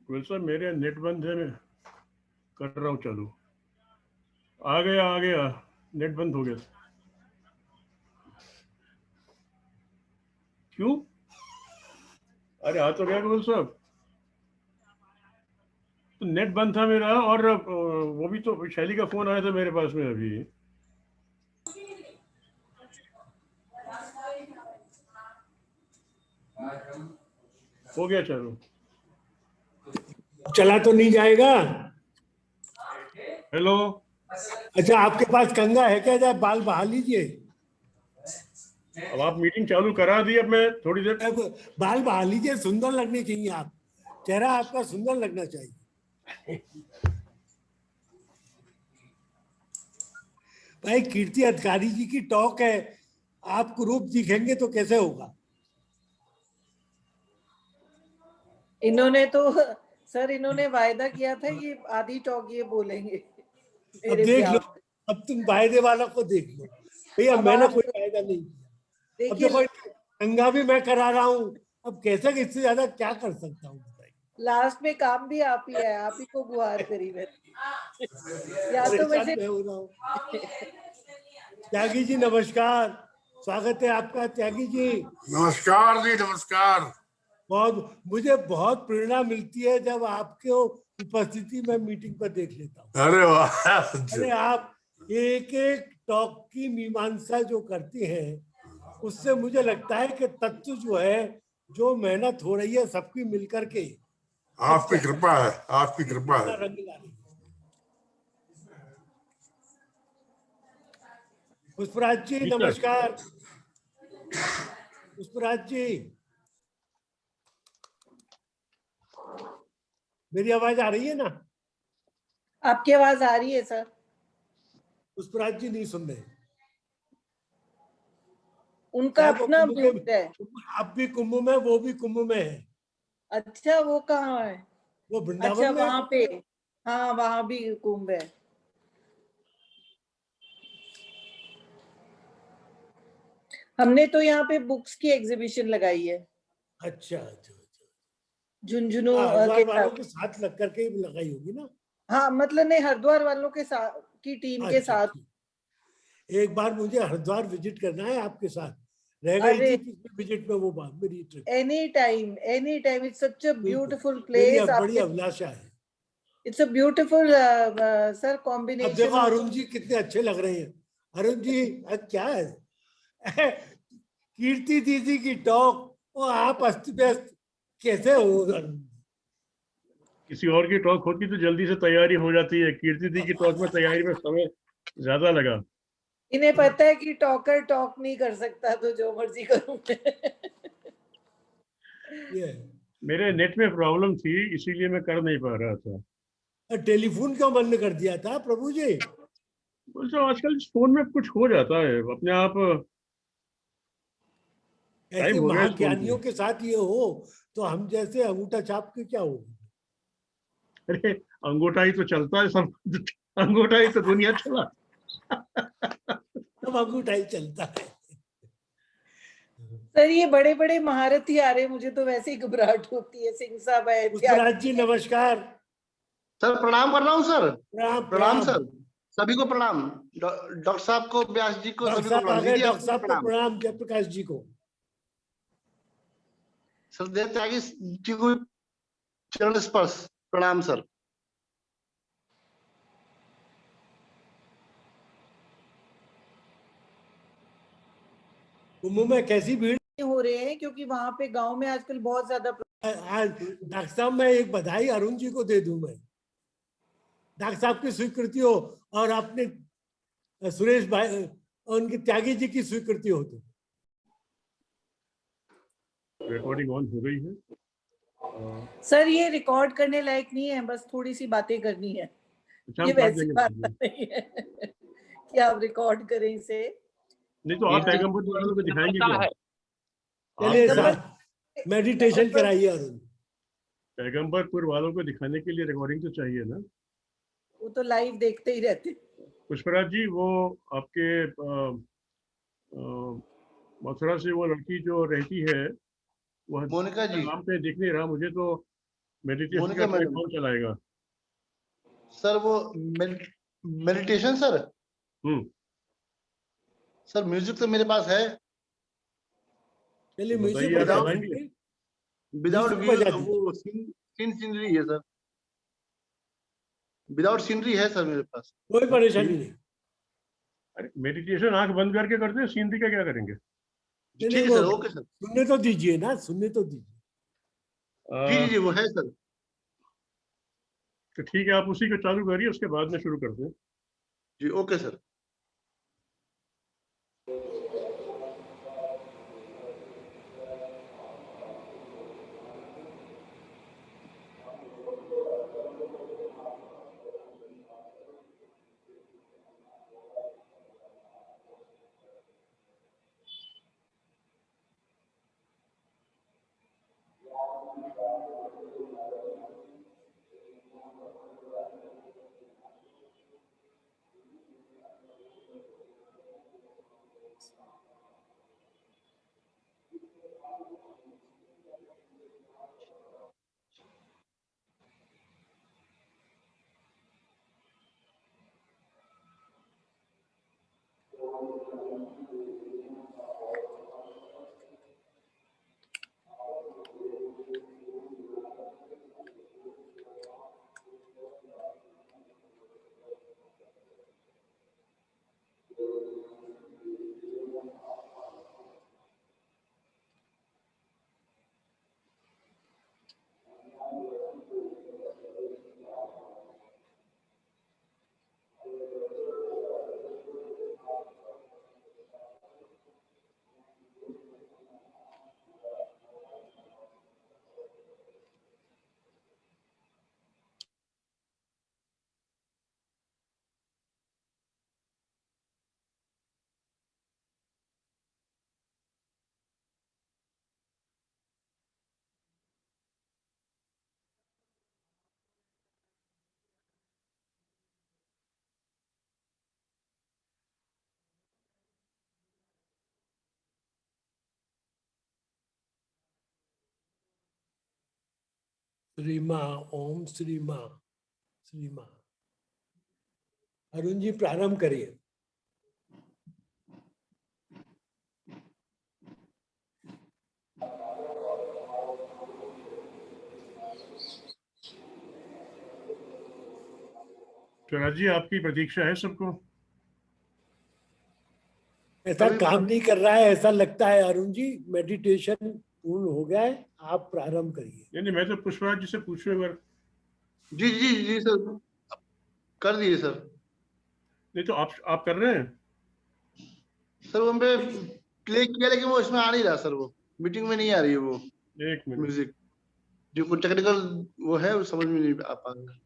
वैसा मेरे नेट बंद है, मैं कर रहा हूँ चालू। आ गया नेट बंद हो गया। क्यों? अरे आ तो गया कबूल साहब। तो नेट बंद था मेरा, और वो भी तो शैली का फोन आया था मेरे पास में अभी। हो गया चालू। चला तो नहीं जाएगा? हेलो। अच्छा, आपके पास कंघा है क्या? जरा बाल बहा लीजिए। अब आप मीटिंग चालू करा दी, अब मैं थोड़ी देर। अब बाल बहा लीजिए, सुंदर लगने चाहिए आप। चेहरा आपका सुंदर लगना चाहिए। भाई, कीर्ति अधिकारी जी की टॉक है, आप कुरूप दिखेंगे तो कैसे होगा? इन्होंने तो सर, इन्होंने वायदा किया था ये आधी टॉक ये बोलेंगे अब मेरे देख ब्याह लो, पे। अब तुम वायदे वालों को देख लो। भैया, अब मैंने आप कोई वायदा नहीं किया। अब देखिए, देखो, कंघा भी मैं करा रहा हूँ। अब कैसे, इससे ज्यादा क्या कर सकता हूँ बताइए? लास्ट में काम भी आप ही है, आप ही को गुहार करी मैंने। या तो परेशान वैसे मैं हो रहा हूँ। त्यागी जी नमस्कार, स्वागत है आपका त्यागी जी। नमस्कार जी, नमस्कार। बहुत, मुझे बहुत प्रेरणा मिलती है जब आपके उपस्थिति में मीटिंग पर देख लेता हूँ। अरे वाह। अरे, आप एक एक टॉक की मीमांसा जो करते हैं, उससे मुझे लगता है कि तत्व जो है, जो मेहनत हो रही है सबकी मिलकर के, आपकी कृपा है, आपकी कृपा है। रंग ला रही है। पुष्पराज जी नमस्कार। पुष्पराज जी, मेरी आवाज आ रही है ना? आपकी आवाज आ रही है सर। पुष्पराज जी नहीं सुन रहे। उनका वो अपना कुंभ म्यूट है। आप भी कुंभ में, वो भी कुंभ में है। अच्छा, वो कहाँ है? वो अच्छा, वृंदावन में। वहां पे। हाँ, वहां भी कुंभ है। हमने तो यहाँ पे बुक्स की एग्जीबिशन लगाई है, अच्छा अच्छा अच्छा। झुंझुनू के हरिद्वार वालों साथ। के साथ लग करके ही लगाई होगी ना? हाँ, मतलब नहीं, हरिद्वार वालों के साथ की टीम के अच्छा, साथ। ठीक। एक बार मुझे हरिद्वार विजिट करना है आपके साथ। रह गई अरे, थी पिछले विजिट में वो बात, मेरी trip. Any time, any time. It's such a बिल्कुल, ब्यूटीफुल मेरी प्लेस। अब बड़ी आपके, अभिलाषा है। इट्स अ ब्यूटीफुल सर अब देखो, कॉम्बिनेशन ऑफ। अरुण जी कितने अच्छे लग रहे हैं। अरुण जी, क्या है? कीर्ति दीदी की टॉक, वो आप अस्त व्यस्त कैसे हो अरुण? किसी और की टॉक होती तो जल्दी से तैयारी हो जाती है, कीर्ति दी की टॉक में तैयारी में समय ज्यादा लगा। इन्हें पता है कि टॉकर टॉक नहीं कर सकता, तो जो मर्जी करूं ये मेरे नेट में प्रॉब्लम थी, इसीलिए मैं कर नहीं पा रहा था। टेलीफोन क्यों बंद कर दिया था प्रभु जी? बोलते आजकल इस फोन में कुछ हो जाता है अपने आप। टाइम ऐसे हो गया इस फोन को। महाज्ञानियों के साथ ये हो, तो हम जैसे अंगूठा छाप के क्या होगी? अरे, अंगूठा ही तो चलता है सब। अंगूठा ही तो दुनिया चला। अब अंगूठा ही चलता है। सर, ये बड़े बड़े महारथी आ रहे हैं, मुझे तो वैसे ही घबराहट होती है। सिंह साहब है, त्यागी पुष्पराज जी नमस्कार। सर प्रणाम कर रहा हूँ सर। प्रणाम प्रणाम प्रणाम। सर, सभी को प्रणाम। डॉक्टर साहब को, व्यास जी को, डॉक्टर सभी को साहब आ प्रणाम। गए, दीदी डॉक्टर आपको भी साहब को प्रणाम। प्रणाम, जयप्रकाश जी को। सर देव त्यागी जी को भी चरण स्पर्श प्रणाम सर। कुंभ में कैसी भीड़ हो रहे हैं, क्योंकि वहां पे गांव में आजकल बहुत ज्यादा आज। डॉक्टर साहब, मैं एक बधाई अरुण जी को दे दूं मैं। डॉक्टर साहब की स्वीकृति हो और आपने सुरेश भाई और उनके त्यागी जी की स्वीकृति हो तो। रिकॉर्डिंग ऑन हो गई है। सर, ये रिकॉर्ड करने लायक नहीं है, बस थोड़ी सी बातें करनी है। अच्छा, ये हम काट वैसी देंगे बात बाद में। नहीं है कि आप रिकॉर्ड करें इसे। नहीं तो आप पैगंबर वालों को दिखाएंगे क्या? चलिए आप साहब, मेडिटेशन कराइए अरुण। पैगंबरपुर वालों को दिखाने के लिए रिकॉर्डिंग तो चाहिए ना। वो तो लाइव देखते ही रहते। पुष्पराज जी, वो आपके मथुरा से वो लड़की जो रहती है, वह मोनिका जी, नाम पे दिख नहीं रहा मुझे तो। मेडिटेशन मोनिका करते हैं मैडम। कौन चलाएगा? सर वो मेडिटेशन सर। हम्म। सर म्यूजिक तो मेरे पास है, चलिए तो म्यूजिक बताइए, आप बजा चलाएंगे? दीजिए, विदाउट म्यूजिक व्यू बजा दीजिए। वो सीन सीनरी है सर, विदाउट सीनरी है सर मेरे पास। कोई परेशानी नहीं। अरे मेडिटेशन आंख बंद करके करते हैं, सीनरी का क्या करेंगे? नहीं नहीं, ठीक है वो सर, ओके सर। सुनने तो दीजिए ना, सुनने तो दीजिए। जी आ, जी जी वो है सर। तो ठीक है, आप उसी को चालू करिए, उसके बाद में शुरू करते हैं। जी ओके सर। श्री माँ, ओम श्री माँ, श्री माँ। अरुण जी प्रारंभ करिए। स्वराज जी, आपकी प्रतीक्षा है सबको। ऐसा अभी काम नहीं कर रहा है, ऐसा लगता है अरुण जी। मेडिटेशन पूर्ण हो गया है, आप प्रारंभ करिए। नहीं नहीं, मैं तो पुष्पराज जी से पूछूं एक बार। जी जी जी सर, कर दिए सर। नहीं तो आप कर रहे हैं? सर वो मैं प्ले किया लेकिन वो इसमें आ नहीं रहा सर, वो मीटिंग में नहीं आ रही है वो एक मिनट। म्यूजिक। जो कुछ टेक्निकल वो है, वो समझ में नहीं आ पा रहा।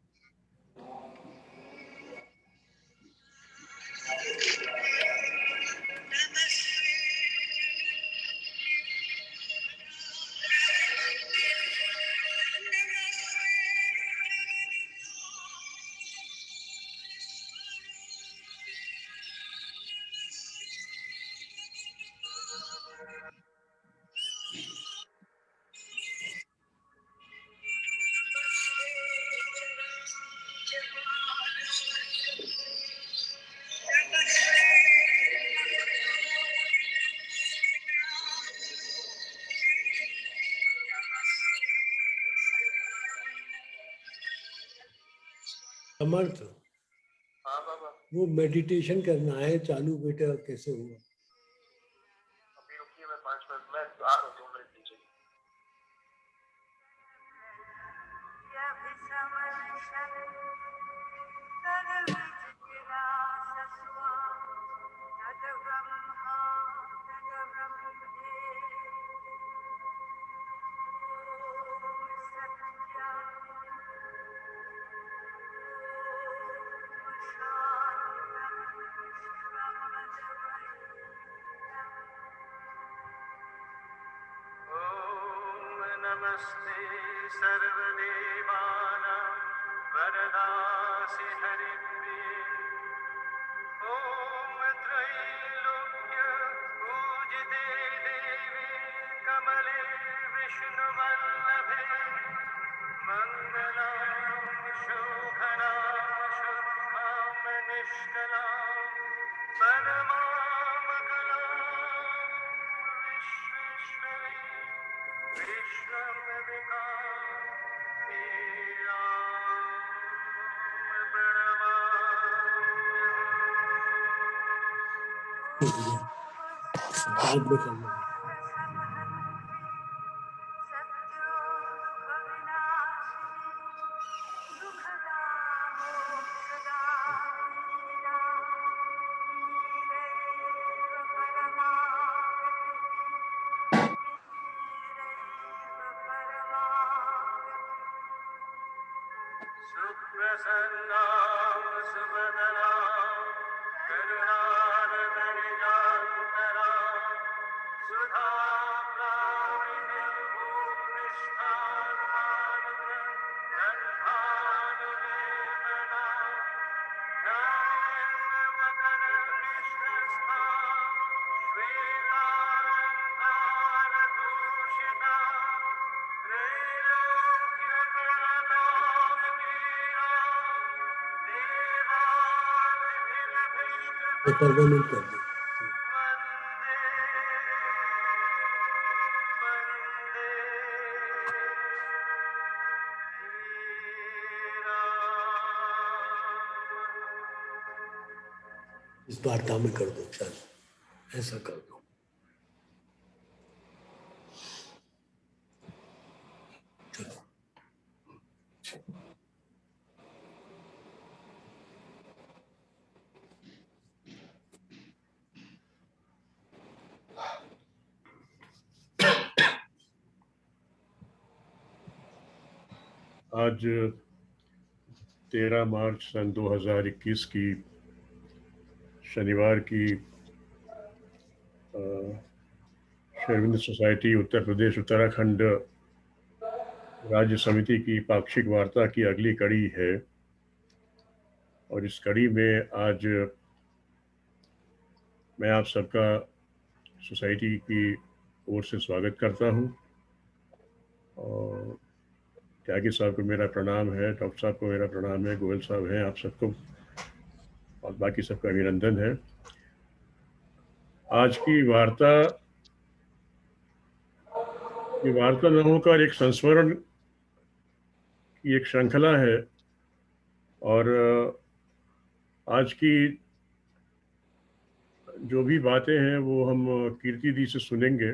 समर्थ, हाँ बाबा, वो मेडिटेशन करना है चालू, बेटा कैसे हुआ? अभी रुकिए, मैं 5 मिनट में आ रहा हूँ, 2 मिनट दीजिए। नमस्ते सर्वदेवानां वरदासि हरिप्रिये ॐ त्रैलोक्य पूजिते देवी कमले विष्णुवल्लभे निष्कलां परमामकलां विश्वेश्वरीं विश्वम्भविकां प्रणमाम्यहम्। बाद में करना है। सुप्रसन्नां सुवदनां करुणारतनिजान्तरां ये परमानेंट कर दो। इस बार दाम में कर दो, चल ऐसा कर दो। चलो आज 13 मार्च सन 2021 की शनिवार की श्री अरविंद सोसाइटी उत्तर प्रदेश उत्तराखंड राज्य समिति की पाक्षिक वार्ता की अगली कड़ी है और इस कड़ी में आज मैं आप सबका सोसाइटी की ओर से स्वागत करता हूं और त्यागी साहब को मेरा प्रणाम है, डॉक्टर साहब को मेरा प्रणाम है, गोयल साहब हैं, आप सबको और बाकी सबका अभिनंदन है। आज की वार्ता न होकर एक संस्मरण की एक श्रृंखला है और आज की जो भी बातें हैं वो हम कीर्ति दी से सुनेंगे।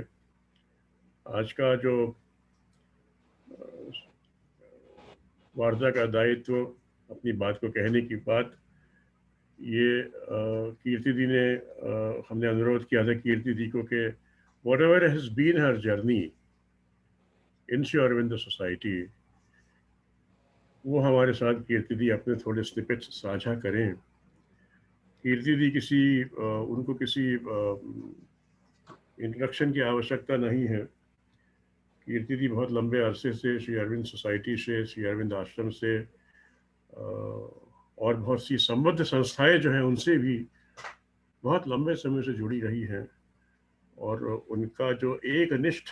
आज का जो वार्ता का दायित्व, अपनी बात को कहने की बात, ये कीर्ति दी ने हमने अनुरोध किया था कीर्ति दी को कि whatever has been her journey in Sri Aurobindo Society, वो हमारे साथ कीर्ति दी अपने थोड़े स्निपेट्स साझा करें। कीर्ति दी उनको किसी इंट्रोडक्शन की आवश्यकता नहीं है। कीर्ति दी बहुत लंबे अरसे से श्री अरविंद सोसाइटी से, श्री अरविंद आश्रम से और बहुत सी संबद्ध संस्थाएं जो हैं उनसे भी बहुत लंबे समय से जुड़ी रही हैं और उनका जो एक निष्ठ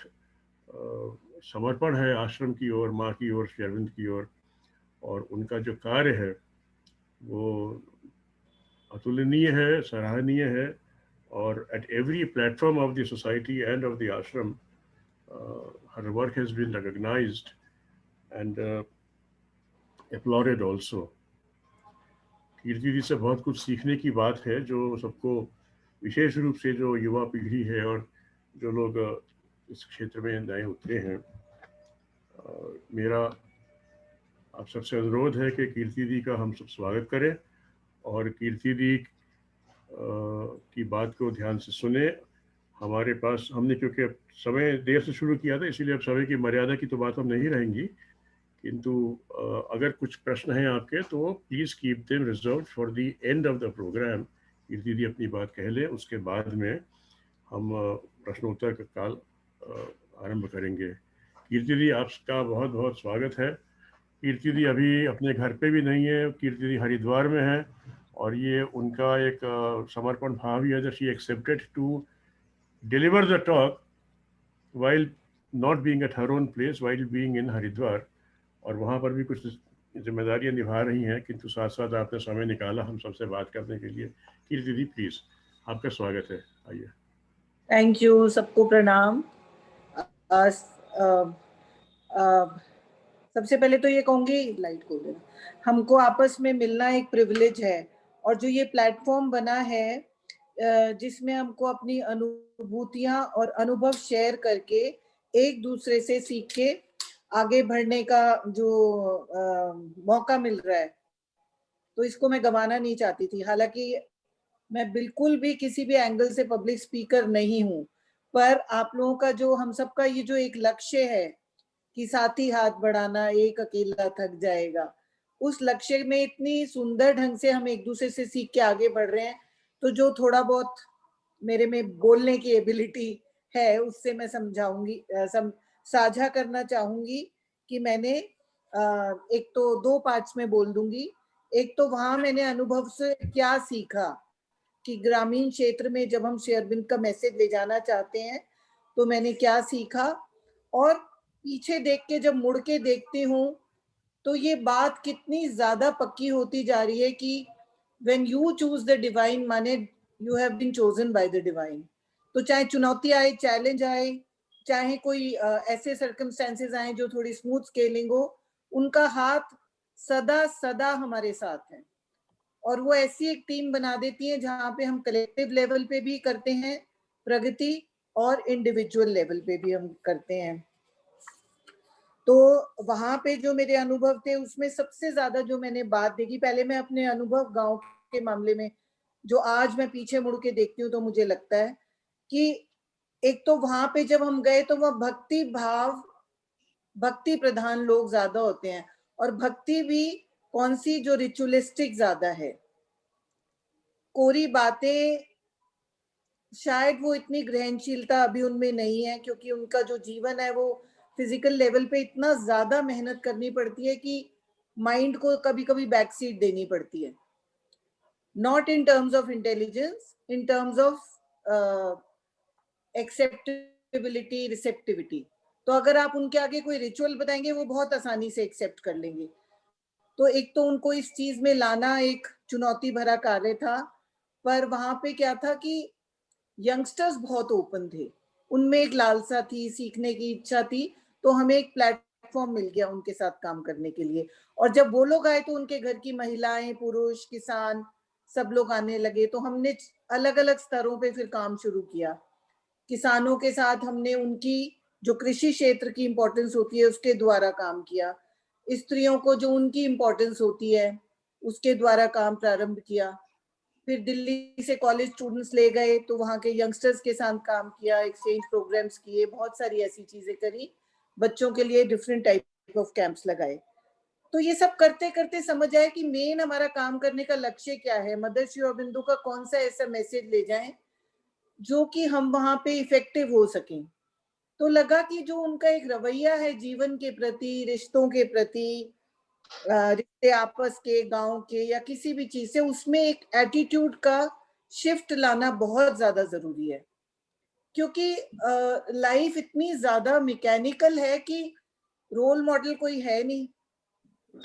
समर्पण है आश्रम की ओर, माँ की ओर, श्री अरविंद की ओर, और उनका जो कार्य है वो अतुलनीय है, सराहनीय है और at every platform of the society and of the ashram her work has been recognized and applauded also. कीर्ति दी से बहुत कुछ सीखने की बात है जो सबको, विशेष रूप से जो युवा पीढ़ी है और जो लोग इस क्षेत्र में नए उतरे हैं। मेरा आप सबसे अनुरोध है कि कीर्ति दी का हम सब स्वागत करें और कीर्ति दी की बात को ध्यान से सुने। हमारे पास हमने क्योंकि अब समय देर से शुरू किया था इसलिए अब समय की मर्यादा की तो बात हम नहीं रहेंगी, किंतु अगर कुछ प्रश्न हैं आपके तो please keep them reserve for the end of the programme. Kirti दी अपनी बात कह ले, उसके बाद में हम प्रश्नोत्तर का काल आरंभ करेंगे। कीर्ति दी आपका बहुत बहुत स्वागत है। कीर्ति दी अभी अपने घर पे भी नहीं है, कीर्ति दी हरिद्वार में है और ये उनका एक समर्पण भाव ही है that she accepted to deliver the talk while not being at her own place, while being in Haridwar, और वहाँ पर भी कुछ जिम्मेदारियां निभा रही हैं, किंतु साथ साथ आपने समय निकाला हम सबसे बात करने के लिए। कीर्ति दीदी प्लीज, आपका स्वागत है, आइए। थैंक यू, सबको प्रणाम। अ, अ, सबसे पहले तो ये कहूंगी, लाइट को देना, हमको आपस में मिलना एक प्रिविलेज है, और जो ये प्लेटफॉर्म बना है जिसमें हमको अपनी अनुभूतियां और अनुभव शेयर करके एक दूसरे से सीख के आगे बढ़ने का जो मौका मिल रहा है, तो इसको मैं गंवाना नहीं चाहती थी। हालांकि मैं बिल्कुल भी किसी भी एंगल से पब्लिक स्पीकर नहीं हूं, पर आप लोगों का जो, हम सबका ये जो एक लक्ष्य है कि साथी हाथ बढ़ाना, एक अकेला थक जाएगा, उस लक्ष्य में इतनी सुंदर ढंग से हम एक दूसरे से सीख के आगे बढ़ रहे हैं। तो जो थोड़ा बहुत मेरे में बोलने की एबिलिटी है, उससे मैं समझाऊंगी, साझा करना चाहूंगी कि मैंने एक तो 2 पार्ट्स में बोल दूंगी। एक तो वहां मैंने अनुभव से क्या सीखा कि ग्रामीण क्षेत्र में जब हम श्री अरविंद का मैसेज ले जाना चाहते हैं तो मैंने क्या सीखा, और पीछे देख के जब मुड़ के देखती हूँ तो ये बात कितनी ज्यादा पक्की होती जा रही है कि when you choose the divine, माने you have been chosen by the divine। तो चाहे चुनौती आए, चैलेंज आए, चाहे कोई ऐसे सर्कमस्टेंसेस आए जो थोड़ी स्मूथ स्केलिंग हो, उनका हाथ सदा सदा हमारे साथ है। और वो ऐसी एक टीम बना देती है जहां पे हम कलेक्टिव लेवल पे भी करते हैं प्रगति, और इंडिविजुअल लेवल पे भी हम करते हैं। तो वहां पे जो मेरे अनुभव थे, उसमें सबसे ज्यादा जो मैंने बात देखी, पहले मैं अपने अनुभव गांव के मामले में, जो आज मैं पीछे मुड़ के देखती हूँ तो मुझे लगता है कि एक तो वहां पे जब हम गए तो वह भक्ति भाव, भक्ति प्रधान लोग ज्यादा होते हैं, और भक्ति भी कौन सी, जो रिचुअलिस्टिक ज्यादा है। कोरी बातें शायद वो इतनी ग्रहणशीलता अभी उनमें नहीं है, क्योंकि उनका जो जीवन है वो फिजिकल लेवल पे इतना ज्यादा मेहनत करनी पड़ती है कि माइंड को कभी कभी बैक सीट देनी पड़ती है, not in terms of intelligence, in terms of acceptability, receptivity. तो अगर आप उनके आगे कोई रिचुअल बताएंगे वो बहुत आसानी से एक्सेप्ट कर लेंगे। तो एक तो उनको इस चीज में लाना एक चुनौती भरा कार्य था, पर वहां पे क्या था कि यंगस्टर्स बहुत ओपन थे, उनमें एक लालसा थी, सीखने की इच्छा थी, तो हमें एक प्लेटफॉर्म मिल गया उनके साथ काम करने के लिए। और जब वो लोग आए तो उनके घर की महिलाएं, पुरुष, किसान सब लोग आने लगे, तो हमने अलग अलग स्तरों पे फिर काम शुरू किया। किसानों के साथ हमने उनकी जो कृषि क्षेत्र की इम्पोर्टेंस होती है उसके द्वारा काम किया, स्त्रियों को जो उनकी इम्पोर्टेंस होती है उसके द्वारा काम प्रारंभ किया। फिर दिल्ली से कॉलेज स्टूडेंट्स ले गए तो वहाँ के यंगस्टर्स के साथ काम किया, एक्सचेंज प्रोग्राम्स किए, बहुत सारी ऐसी चीजें करी, बच्चों के लिए डिफरेंट टाइप ऑफ कैंप्स लगाए। तो ये सब करते करते समझ आए कि मेन हमारा काम करने का लक्ष्य क्या है, मदर श्री अरबिंदो का कौन सा ऐसा मैसेज ले जाएं जो कि हम वहां पे इफेक्टिव हो सकें। तो लगा कि जो उनका एक रवैया है जीवन के प्रति, रिश्तों के प्रति, रिश्ते आपस के, गांव के, या किसी भी चीज से, उसमें एक एटीट्यूड का शिफ्ट लाना बहुत ज्यादा जरूरी है। क्योंकि लाइफ इतनी ज्यादा मैकेनिकल है कि रोल मॉडल कोई है नहीं।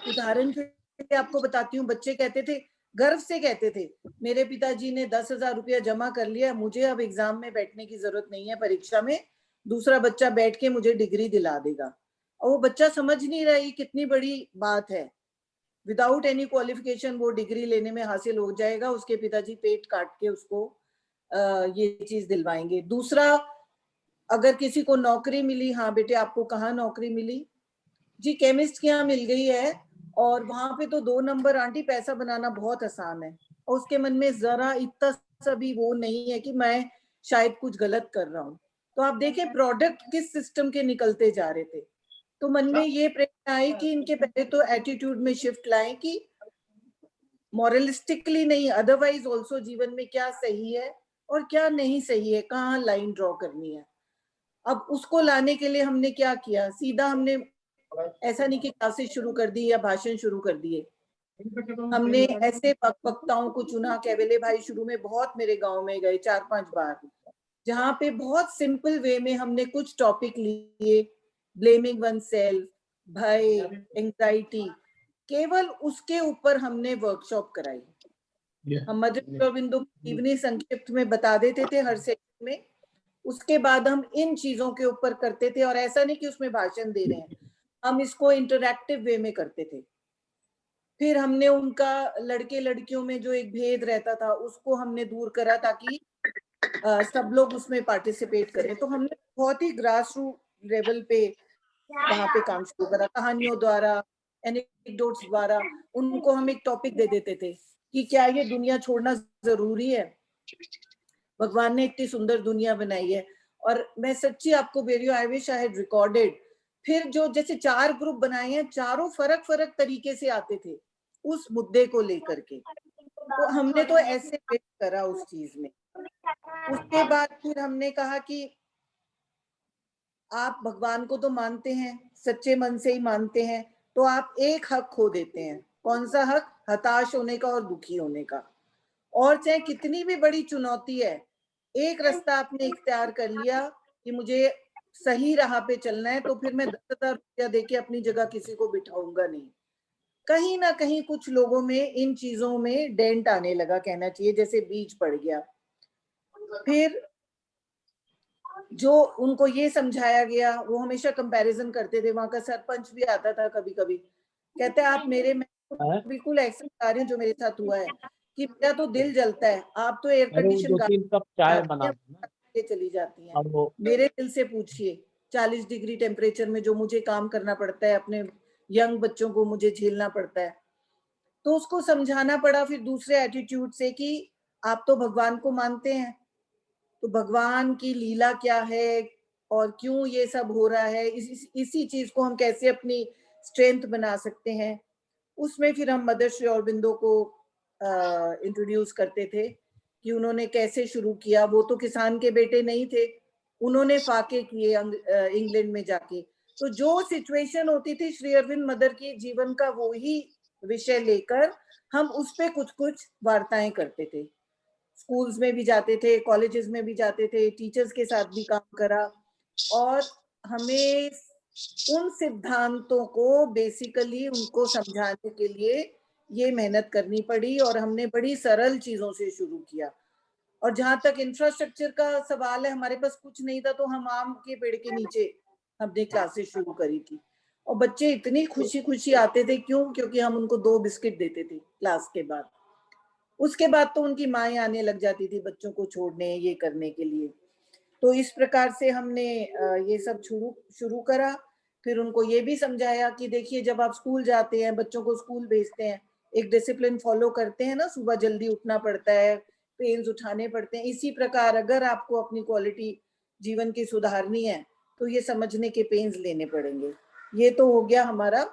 उदाहरण के लिए आपको बताती हूँ, बच्चे कहते थे, गर्व से कहते थे, मेरे पिताजी ने 10,000 रुपया जमा कर लिया, मुझे अब एग्जाम में बैठने की जरूरत नहीं है, परीक्षा में दूसरा बच्चा बैठ के मुझे डिग्री दिला देगा। और वो बच्चा समझ नहीं रहा ये कितनी बड़ी बात है, विदाउट एनी क्वालिफिकेशन वो डिग्री लेने में हासिल हो जाएगा, उसके पिताजी पेट काट के उसको ये चीज दिलवाएंगे। दूसरा, अगर किसी को नौकरी मिली, हाँ बेटे आपको कहाँ नौकरी मिली, जी केमिस्ट के यहाँ मिल गई है, और वहां पे तो 2 नंबर आंटी, पैसा बनाना बहुत आसान है। और उसके मन में जरा इतना सा भी वो नहीं है कि मैं शायद कुछ गलत कर रहा हूँ। तो आप देखें प्रोडक्ट किस सिस्टम के निकलते जा रहे थे। तो मन में ये प्रेरणा आई कि इनके पहले तो एटीट्यूड में शिफ्ट लाएं कि मॉरलिस्टिकली नहीं, अदरवाइज ऑल्सो जीवन में क्या सही है और क्या नहीं सही है, कहाँ लाइन ड्रॉ करनी है। अब उसको लाने के लिए हमने क्या किया, सीधा हमने ऐसा नहीं कि क्लासेस शुरू कर दी या भाषण शुरू कर दिए, हमने ऐसे वक्ताओं को चुना। केवले भाई शुरू में बहुत मेरे गांव में गए 4-5 बार, जहाँ पे बहुत सिंपल वे में हमने कुछ टॉपिक लिए, ब्लेमिंग वन सेल्फ, भय, एंजाइटी, केवल उसके ऊपर हमने वर्कशॉप कराई। हम मदर श्री अरबिंदो जीवनी संक्षिप्त में बता देते थे हर सेक्शन में, उसके बाद हम इन चीजों के ऊपर करते थे। और ऐसा नहीं कि उसमें भाषण दे रहे हैं, हम इसको इंटरैक्टिव वे में करते थे। फिर हमने उनका लड़के लड़कियों में जो एक भेद रहता था उसको हमने दूर करा ताकि सब लोग उसमें पार्टिसिपेट करें। तो हमने बहुत ही ग्रास रूट लेवल पे वहां पे काम शुरू करा, कहानियों द्वारा, एनेक्डोट्स द्वारा। उनको हम एक टॉपिक दे देते थे कि क्या ये दुनिया छोड़ना जरूरी है, भगवान ने इतनी सुंदर दुनिया बनाई है। और मैं सच्ची आपको Vario I wish I had recorded, फिर जो जैसे 4 ग्रुप बनाए हैं, चारों फर्क फर्क तरीके से आते थे उस मुद्दे को लेकर के। तो हमने तो ऐसे करा उस चीज में। उसके बाद फिर हमने कहा कि आप भगवान को तो मानते हैं, सच्चे मन से ही मानते हैं, तो आप एक हक खो देते हैं। कौन सा हक? हताश होने का और दुखी होने का। और चाहे कितनी भी बड़ी चुनौती है, एक रास्ता आपने इख्तियार कर लिया कि मुझे सही राह पे चलना है, तो फिर मैं 10,000 रुपया देके अपनी जगह किसी को बिठाऊंगा नहीं। कहीं ना कहीं कुछ लोगों में इन चीजों में डेंट आने लगा, कहना चाहिए, जैसे बीज पड़ गया। फिर जो उनको ये समझाया गया, वो हमेशा कंपैरिजन करते थे। वहां का सरपंच भी आता था कभी कभी, कहते आप मेरे में बिल्कुल ऐसा बता रहे हैं जो मेरे साथ हुआ है कि मेरा तो दिल जलता है, आप तो एयर कंडीशन चली जाती हैं। मेरे दिल से पूछिए, 40 डिग्री टेम्परेचर में जो मुझे काम करना पड़ता है, अपने यंग बच्चों को मुझे झेलना पड़ता है। तो उसको समझाना पड़ा फिर दूसरे एटीट्यूड से कि आप तो भगवान को मानते हैं, तो भगवान की लीला क्या है और क्यों ये सब हो रहा है, इसी चीज को हम कैसे अपनी स्ट्रेंथ बना सकते हैं। उसमें फिर हम मदर श्री अरबिंदो को इंट्रोड्यूस करते थे कि उन्होंने कैसे शुरू किया। वो तो किसान के बेटे नहीं थे, उन्होंने फाके किए इंग्लैंड में जाके। तो जो सिचुएशन होती थी श्री अरविंद मदर की जीवन का, वो ही विषय लेकर हम उस पे कुछ कुछ वार्ताएं करते थे। स्कूल्स में भी जाते थे, कॉलेजेस में भी जाते थे, टीचर्स के साथ भी काम करा। और हमें उन सिद्धांतों को बेसिकली उनको समझाने के लिए ये मेहनत करनी पड़ी। और हमने बड़ी सरल चीजों से शुरू किया। और जहां तक इंफ्रास्ट्रक्चर का सवाल है, हमारे पास कुछ नहीं था, तो हम आम के पेड़ के नीचे हमने क्लासेस शुरू करी थी। और बच्चे इतनी खुशी खुशी आते थे। क्यों? क्योंकि हम उनको 2 बिस्किट देते थे क्लास के बाद। उसके बाद तो उनकी माएँ आने लग जाती थी बच्चों को छोड़ने, ये करने के लिए। तो इस प्रकार से हमने ये सब शुरू करा। फिर उनको ये भी समझाया कि देखिए, जब आप स्कूल जाते हैं, बच्चों को स्कूल भेजते हैं, एक डिसिप्लिन फॉलो करते हैं ना, सुबह जल्दी उठना पड़ता है, पेन्स उठाने पड़ते हैं। इसी प्रकार अगर आपको अपनी क्वालिटी जीवन की सुधारनी है, तो ये समझने के पेन्स लेने पड़ेंगे। ये तो हो गया हमारा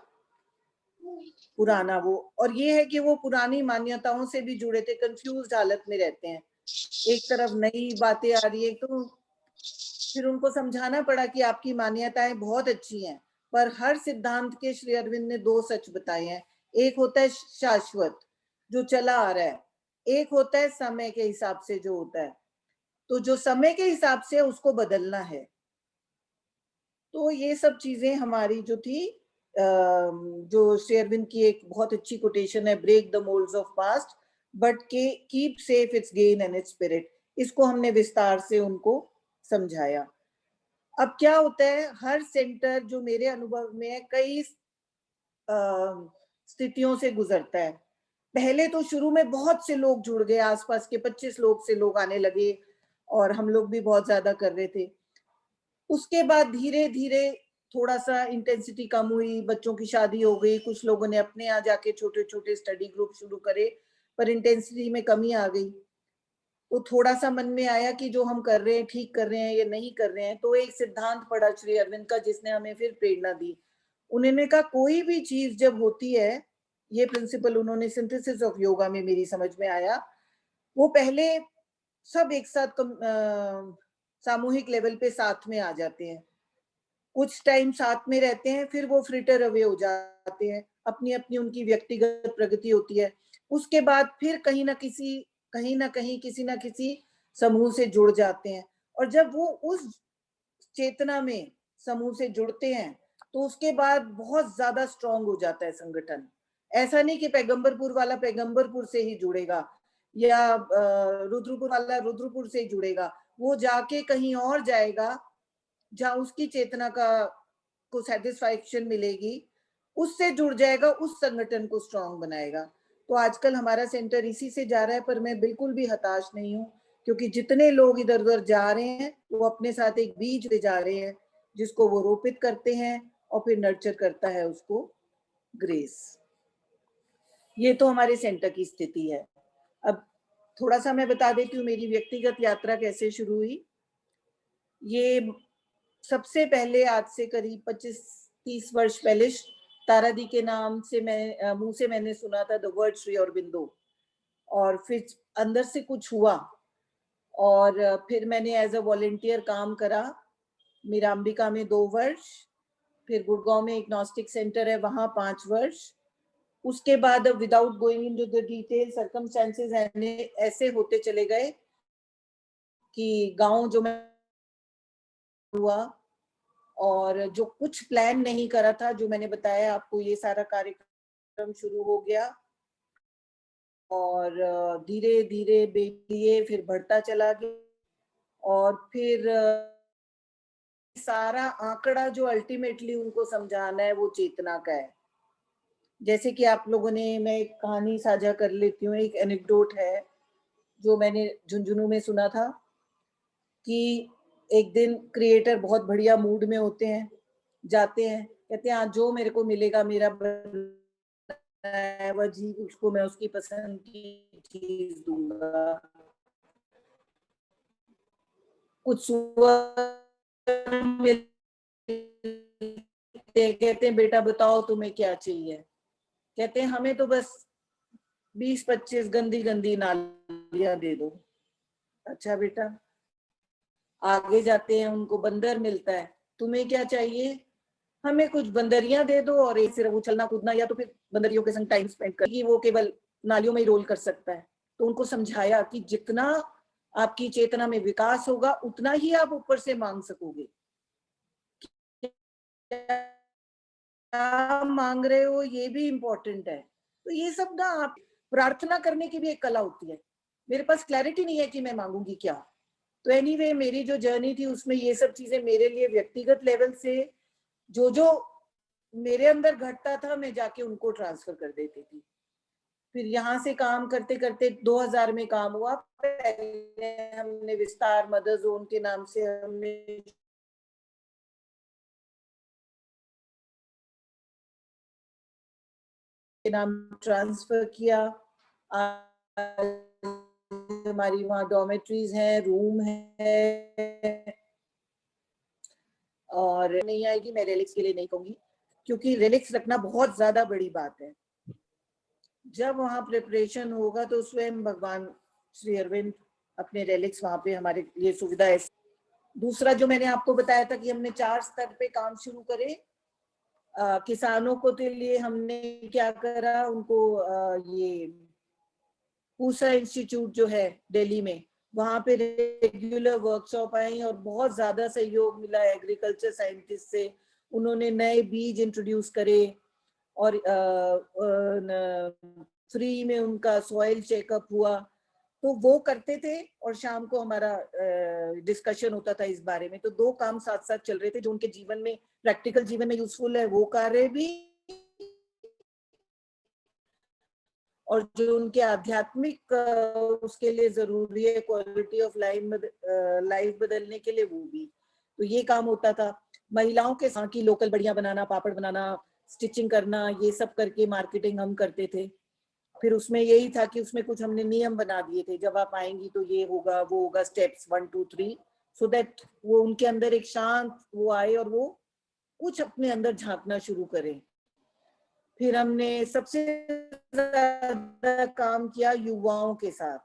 पुराना वो। और ये है कि वो पुरानी मान्यताओं से भी जुड़े थे, कंफ्यूज्ड हालत में रहते हैं। एक तरफ नई बातें आ रही है, तो फिर उनको समझाना पड़ा कि आपकी मान्यताएं बहुत अच्छी हैं, पर हर सिद्धांत के श्री अरविंद ने 2 सच बताए हैं। एक होता है शाश्वत, जो चला आ रहा है, एक होता है समय के हिसाब से जो होता है। तो जो समय के हिसाब से उसको बदलना है। तो ये सब चीजें हमारी जो थी, जो श्री अरविंद की एक बहुत अच्छी कोटेशन है, break the moulds of past but keep safe its gain and its spirit. इसको हमने विस्तार से उनको समझाया। अब क्या होता है, हर सेंटर जो मेरे अनुभव में है, कई स्थितियों से गुजरता है। पहले तो शुरू में बहुत से लोग जुड़ गए, आसपास के 25 लोग से लोग आने लगे, और हम लोग भी बहुत ज्यादा कर रहे थे। उसके बाद धीरे धीरे थोड़ा सा इंटेंसिटी कम हुई, बच्चों की शादी हो गई, कुछ लोगों ने अपने यहाँ जाके छोटे छोटे स्टडी ग्रुप शुरू करे, पर इंटेंसिटी में कमी आ गई। तो थोड़ा सा मन में आया कि जो हम कर रहे हैं ठीक कर रहे हैं या नहीं कर रहे हैं। तो एक सिद्धांत पढ़ा श्री अरविंद का, जिसने हमें फिर प्रेरणा दी। उन्होंने कहा कोई भी चीज जब होती है, ये प्रिंसिपल उन्होंने सिंथेसिस ऑफ योगा में मेरी समझ में आया, वो पहले सब एक साथ सामूहिक लेवल पे साथ में आ जाते हैं, कुछ टाइम साथ में रहते हैं, फिर वो फ्रिटर अवे हो जाते हैं, अपनी अपनी उनकी व्यक्तिगत प्रगति होती है। उसके बाद फिर कहीं ना कहीं किसी ना किसी समूह से जुड़ जाते हैं। और जब वो उस चेतना में समूह से जुड़ते हैं, तो उसके बाद बहुत ज्यादा स्ट्रांग हो जाता है संगठन। ऐसा नहीं कि पैगंबरपुर वाला पैगंबरपुर से ही जुड़ेगा या रुद्रपुर वाला रुद्रपुर से ही जुड़ेगा, वो जाके कहीं और जाएगा जहाँ उसकी चेतना को सेटिस्फैक्शन मिलेगी, उससे जुड़ जाएगा, उस संगठन को स्ट्रांग बनाएगा। तो आजकल हमारा सेंटर इसी से जा रहा है, पर मैं बिल्कुल भी हताश नहीं हूँ, क्योंकि जितने लोग इधर उधर जा रहे हैं वो अपने साथ एक बीज ले जा रहे हैं जिसको वो रोपित करते हैं और फिर नर्चर करता है उसको ग्रेस। ये तो हमारे सेंटर की स्थिति है। अब थोड़ा सा मैं बता देती हूँ मेरी व्यक्तिगत यात्रा कैसे शुरू हुई। ये सबसे पहले आज से करीब 25-30 वर्ष पहले तारा दी के नाम से मुंह से मैंने सुना था द वर्ड श्री अरबिंदो, और फिर अंदर से कुछ हुआ और फिर मैंने एज अ वॉलंटियर काम करा। मीरांबिका में 2 वर्ष, फिर गुड़गांव में एक नॉस्टिक सेंटर है वहां 5 वर्ष। उसके बाद without going into the detail circumstances ऐसे होते चले गए कि गांव जो मैं हुआ और जो कुछ प्लान नहीं करा था, जो मैंने बताया आपको, ये सारा कार्यक्रम शुरू हो गया और धीरे धीरे बेटिए फिर बढ़ता चला गया और फिर सारा आंकड़ा जो अल्टीमेटली उनको समझाना है वो चेतना का है। जैसे कि आप लोगों ने, मैं एक कहानी साझा कर लेती हूँ, एक एनेक्डोट है जो मैंने झुंझुनू में सुना था कि एक दिन क्रिएटर बहुत बढ़िया मूड में होते हैं, जाते हैं, कहते हैं आज जो मेरे को मिलेगा मेरा वह जी उसको मैं उसकी पसंद की चीज दूंगा। कुछ कहते हैं बेटा बताओ तुम्हें क्या चाहिए, कहते हैं हमें तो बस 20-25 गंदी गंदी नालियां दे दो। अच्छा बेटा, आगे जाते हैं, उनको बंदर मिलता है, तुम्हें क्या चाहिए, हमें कुछ बंदरियां दे दो और एक सिर्फ उछलना कूदना या तो फिर बंदरियों के संग टाइम स्पेंड कर, कि वो केवल नालियों में ही रोल कर सकता है। तो उनको समझाया कि जितना आपकी चेतना में विकास होगा उतना ही आप ऊपर से मांग सकोगे। क्या मांग रहे हो ये भी इम्पोर्टेंट है। तो ये सब ना, आप प्रार्थना करने की भी एक कला होती है। मेरे पास क्लैरिटी नहीं है कि मैं मांगूंगी क्या। तो एनीवे मेरी जो जर्नी थी उसमें ये सब चीजें मेरे लिए व्यक्तिगत लेवल से जो मेरे अंदर घटता था मैं जाके उनको ट्रांसफर कर देती थी। फिर यहाँ से काम करते करते 2000 में काम हुआ। पहले हमने विस्तार मदर जोन के नाम से हमने नाम ट्रांसफर किया। हमारी वहाँ डॉर्मेट्रीज हैं, रूम है, और नहीं आएगी, मैं रेलिक्स के लिए नहीं कहूंगी क्योंकि रेलिक्स रखना बहुत ज्यादा बड़ी बात है। जब वहाँ प्रिपरेशन होगा तो स्वयं भगवान श्री अरविंद अपने रेलिक्स वहाँ पे हमारे लिए सुविधा है। दूसरा जो मैंने आपको बताया था कि हमने 4 स्तर पे काम शुरू करे। किसानों को के लिए हमने क्या करा, उनको ये पूसा इंस्टीट्यूट जो है दिल्ली में, वहाँ पे रेगुलर वर्कशॉप आई और बहुत ज्यादा सहयोग मिला एग्रीकल्चर साइंटिस्ट से। उन्होंने नए बीज इंट्रोड्यूस करे और फ्री में उनका सॉइल चेकअप हुआ। तो वो करते थे और शाम को हमारा डिस्कशन होता था इस बारे में। तो 2 काम साथ साथ चल रहे थे जो उनके जीवन में, प्रैक्टिकल जीवन में यूजफुल है वो कार्य भी, और जो उनके आध्यात्मिक उसके लिए जरूरी है क्वालिटी ऑफ लाइफ बदलने के लिए वो भी। तो ये काम होता था। महिलाओं के साथ की लोकल बढ़िया बनाना, पापड़ बनाना, स्टिचिंग करना, ये सब करके मार्केटिंग हम करते थे। फिर उसमें यही था कि उसमें कुछ हमने नियम बना दिए थे, जब आप आएंगी तो ये होगा वो होगा, स्टेप्स 1 2 3, सो दैट वो उनके अंदर एक शांत वो आए और वो कुछ अपने अंदर झांकना शुरू करें। फिर हमने सबसे ज्यादा काम किया युवाओं के साथ।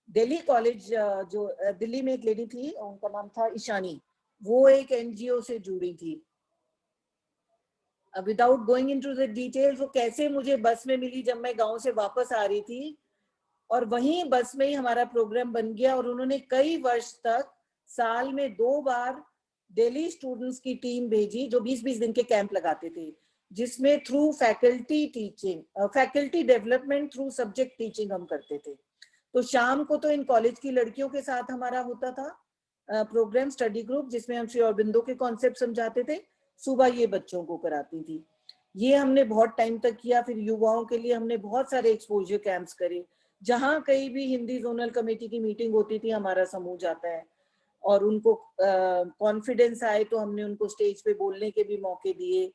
दिल्ली कॉलेज, जो दिल्ली में एक लेडी थी उनका नाम था ईशानी, वो एक एनजीओ से जुड़ी थी। Without going into the details, वो कैसे मुझे बस में मिली जब मैं गांव से वापस आ रही थी, और वहीं बस में ही हमारा प्रोग्राम बन गया। और उन्होंने कई वर्ष तक साल में 2 बार दिल्ली स्टूडेंट्स की टीम भेजी जो 20-20 दिन के कैंप लगाते थे। जिसमें through faculty teaching, faculty development through subject teaching हम करते थे। तो शाम को तो इन कॉलेज की लड़कियों के साथ हमारा होता था प्रोग्राम स्टडी ग्रुप, जिसमें हम श्री अरबिंदो के कॉन्सेप्ट समझाते थे, सुबह ये बच्चों को कराती थी। ये हमने बहुत टाइम तक किया। फिर युवाओं के लिए हमने बहुत सारे एक्सपोजर कैंप्स करे, जहाँ कहीं भी हिंदी जोनल कमेटी की मीटिंग होती थी हमारा समूह जाता है, और उनको कॉन्फिडेंस आए तो हमने उनको स्टेज पे बोलने के भी मौके दिए।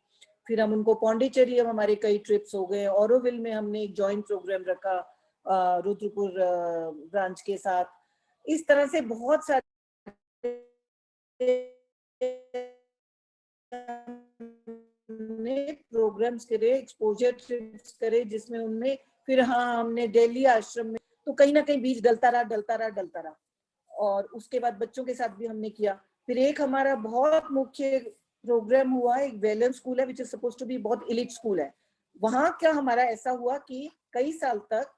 फिर हम उनको पौंडीचेरी, अब हमारे कई ट्रिप्स हो गए, ऑरोविल में हमने एक जॉइंट प्रोग्राम रखा रुद्रपुर ब्रांच के साथ। इस तरह से बहुत सारे प्रोग्राम्स करे, एक्सपोजर ट्रिप्स करे, जिसमें उनमें फिर हमने दिल्ली आश्रम में तो कहीं ना कहीं बीच डलता रहा। और उसके बाद बच्चों के साथ भी हमने किया। फिर एक हमारा बहुत मुख्य प्रोग्राम हुआ, एक वेलन स्कूल है which is suppose to be बहुत एलिट स्कूल है। वहां क्या हमारा ऐसा हुआ कि कई साल तक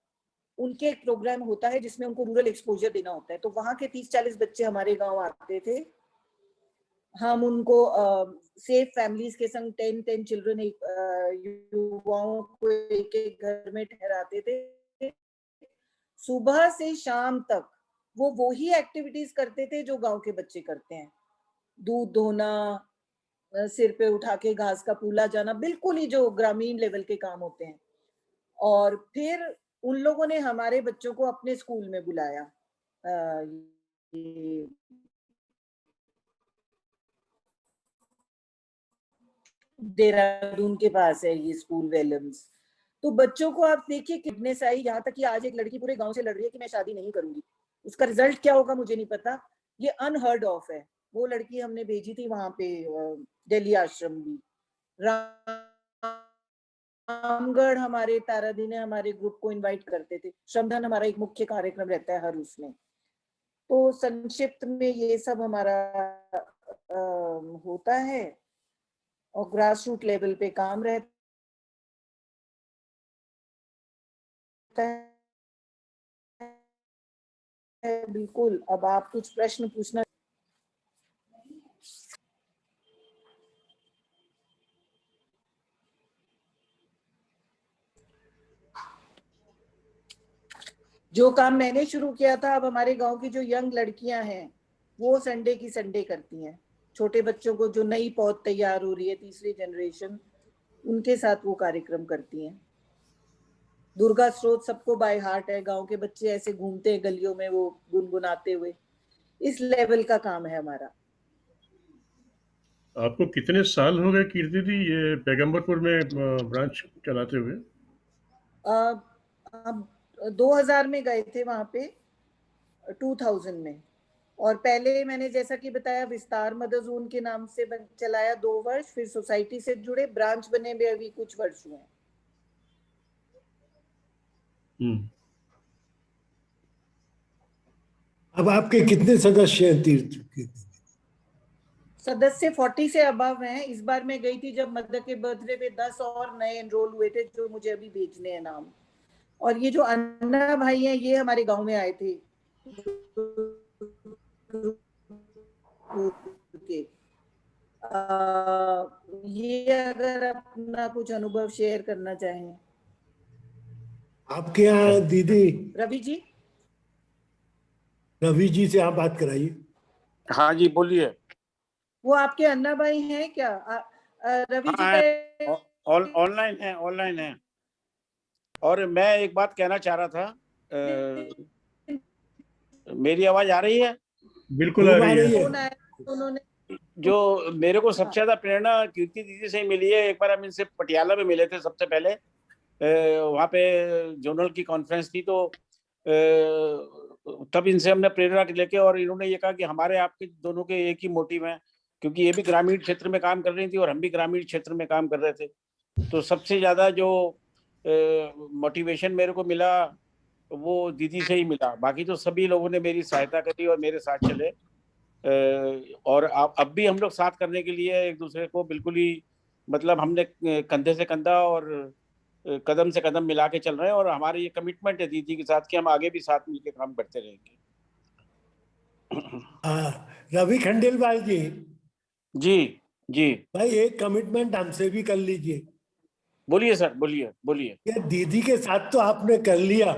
उनके एक प्रोग्राम होता है जिसमें उनको रूरल एक्सपोजर देना होता है। तो वहां के 30-40 बच्चे हमारे गांव आते थे। हम उनको सेफ फैमिलीज के संग 10 चिल्ड्रन युवाओं को एक घर में ठहराते थे। सुबह से शाम तक वो वही एक्टिविटीज करते थे जो गांव के बच्चे करते हैं। दूध धोना, सिर पे उठा के घास का पूला जाना, बिल्कुल ही जो ग्रामीण लेवल के काम होते हैं। और फिर उन लोगों ने हमारे बच्चों को अपने स्कूल में बुलाया। देहरादून के पास है ये स्कूल, वेलम्स। तो बच्चों को आप देखिए कितने सही, यहाँ तक कि आज एक लड़की पूरे गांव से लड़ रही है कि मैं शादी नहीं करूंगी। उसका रिजल्ट क्या होगा मुझे नहीं पता, ये अनहर्ड ऑफ है। वो लड़की हमने भेजी थी वहां पे दिल्ली आश्रम भी। रामगढ़ हमारे तारादी ने हमारे ग्रुप को इनवाइट करते थे। श्रमदान हमारा एक मुख्य कार्यक्रम रहता है हर उसमें। तो संक्षिप्त में ये सब हमारा होता है और ग्रास रूट लेवल पे काम रहता है। बिल्कुल। अब आप कुछ प्रश्न पूछना। जो काम मैंने शुरू किया था, अब हमारे गांव की जो यंग लड़कियां हैं वो संडे की संडे करती हैं। छोटे बच्चों को जो नई पौध तैयार हो रही है, तीसरी जनरेशन, उनके साथ वो कार्यक्रम करती हैं। दुर्गा स्रोत सबको बाय हार्ट है। गांव के बच्चे ऐसे घूमते हैं गलियों में वो गुनगुनाते हुए। इस लेवल का काम है हमारा। आपको कितने साल हो गए कीर्ति दी ये पैगंबरपुर में ब्रांच चलाते हुए? अब 2000 में गए थे वहां पे, 2000 में। और पहले मैंने जैसा कि बताया विस्तार मदर जोन के नाम से चलाया 2 वर्ष, फिर सोसाइटी से जुड़े, ब्रांच बने में अभी कुछ वर्ष हुए हैं। अब आपके कितने सदस्य हैं तीर्थ के? सदस्य 40 से अबव हैं। इस बार मैं गई थी जब मदर के बर्थडे पे 10 और नए एनरोल हुए थे, जो मुझे अभी भेजने हैं नाम। और ये जो अन्ना भाई हैं ये हमारे गांव में आए थे ये अगर अपना कुछ अनुभव शेयर करना चाहें। आपके यहाँ दीदी रवि जी से आप बात कराइए। हाँ जी बोलिए। वो आपके अन्ना भाई हैं क्या? रवि जी का ऑनलाइन है। और मैं एक बात कहना चाह रहा था, मेरी आवाज आ रही है? बिल्कुल आ रही है। उन्होंने जो मेरे को सबसे ज्यादा प्रेरणा कीर्ति दीदी से ही मिली है। एक बार हम इनसे पटियाला में मिले थे सबसे पहले, वहाँ पे जोनल की कॉन्फ्रेंस थी, तो तब इनसे हमने प्रेरणा लेके, और इन्होंने ये कहा कि हमारे आपके दोनों के एक ही मोटिव है, क्योंकि ये भी ग्रामीण क्षेत्र में काम कर रही थी और हम भी ग्रामीण क्षेत्र में काम कर रहे थे। तो सबसे ज्यादा जो मोटिवेशन मेरे को मिला वो दीदी से ही मिला। बाकी तो सभी लोगों ने मेरी सहायता करी और मेरे साथ चले। और अब भी हम लोग साथ करने के लिए एक दूसरे को बिल्कुल ही, मतलब हमने कंधे से कंधा और कदम से कदम मिला के चल रहे हैं। और हमारी ये कमिटमेंट है दीदी के साथ कि हम आगे भी साथ मिलकर काम करते रहेंगे। रवि खंडेल भाई जी। जी भाई एक कमिटमेंट हमसे भी कर लीजिए। बोलिए सर, बोलिए बोलिए। ये दीदी के साथ तो आपने कर लिया,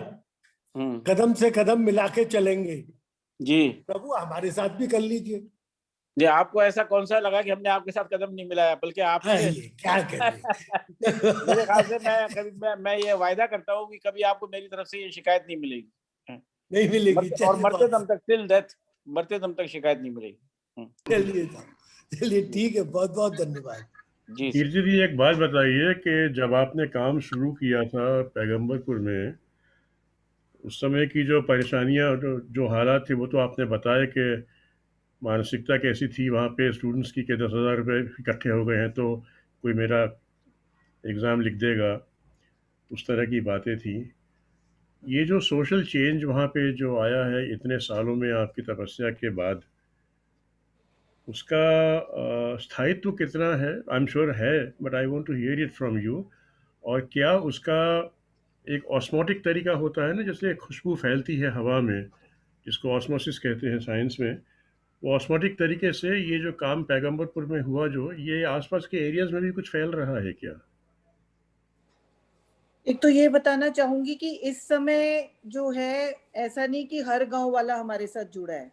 कदम से कदम मिला के चलेंगे। जी प्रभु हमारे साथ भी कर लीजिए। जी, आपको ऐसा कौन सा लगा कि हमने आपके साथ कदम नहीं मिलाया, बल्कि आपने अरे क्या करें। मेरे ख्याल से मैं ये वायदा करता हूँ कि कभी आपको मेरी तरफ से ये शिकायत नहीं मिलेगी। नहीं मिलेगी। और मरते दम तक, टिल डेथ, मरते दम तक शिकायत नहीं मिलेगी। चलिए साहब, चलिए ठीक है, बहुत बहुत धन्यवाद। जी कीर्ति जी, एक बात बताइए कि जब आपने काम शुरू किया था पैगंबरपुर में, उस समय की जो परेशानियां और जो हालात थे वो तो आपने बताया कि मानसिकता कैसी थी वहाँ पे स्टूडेंट्स की कि 10,000 रुपये इकट्ठे हो गए हैं तो कोई मेरा एग्ज़ाम लिख देगा, उस तरह की बातें थी। ये जो सोशल चेंज वहाँ पे जो आया है इतने सालों में आपकी तपस्या के बाद, उसका स्थायित्व कितना है? आई एम श्योर है, but I want to hear it from you. और क्या उसका एक ऑस्मोटिक तरीका होता है ना, जैसे खुशबू फैलती है हवा में, जिसको ऑस्मोसिस कहते हैं साइंस में, वो ऑस्मोटिक तरीके से ये जो काम पैगंबरपुर में हुआ, जो ये आसपास के एरियाज में भी कुछ फैल रहा है क्या? एक तो ये बताना चाहूंगी कि इस समय जो है, ऐसा नहीं कि हर गांव वाला हमारे साथ जुड़ा है।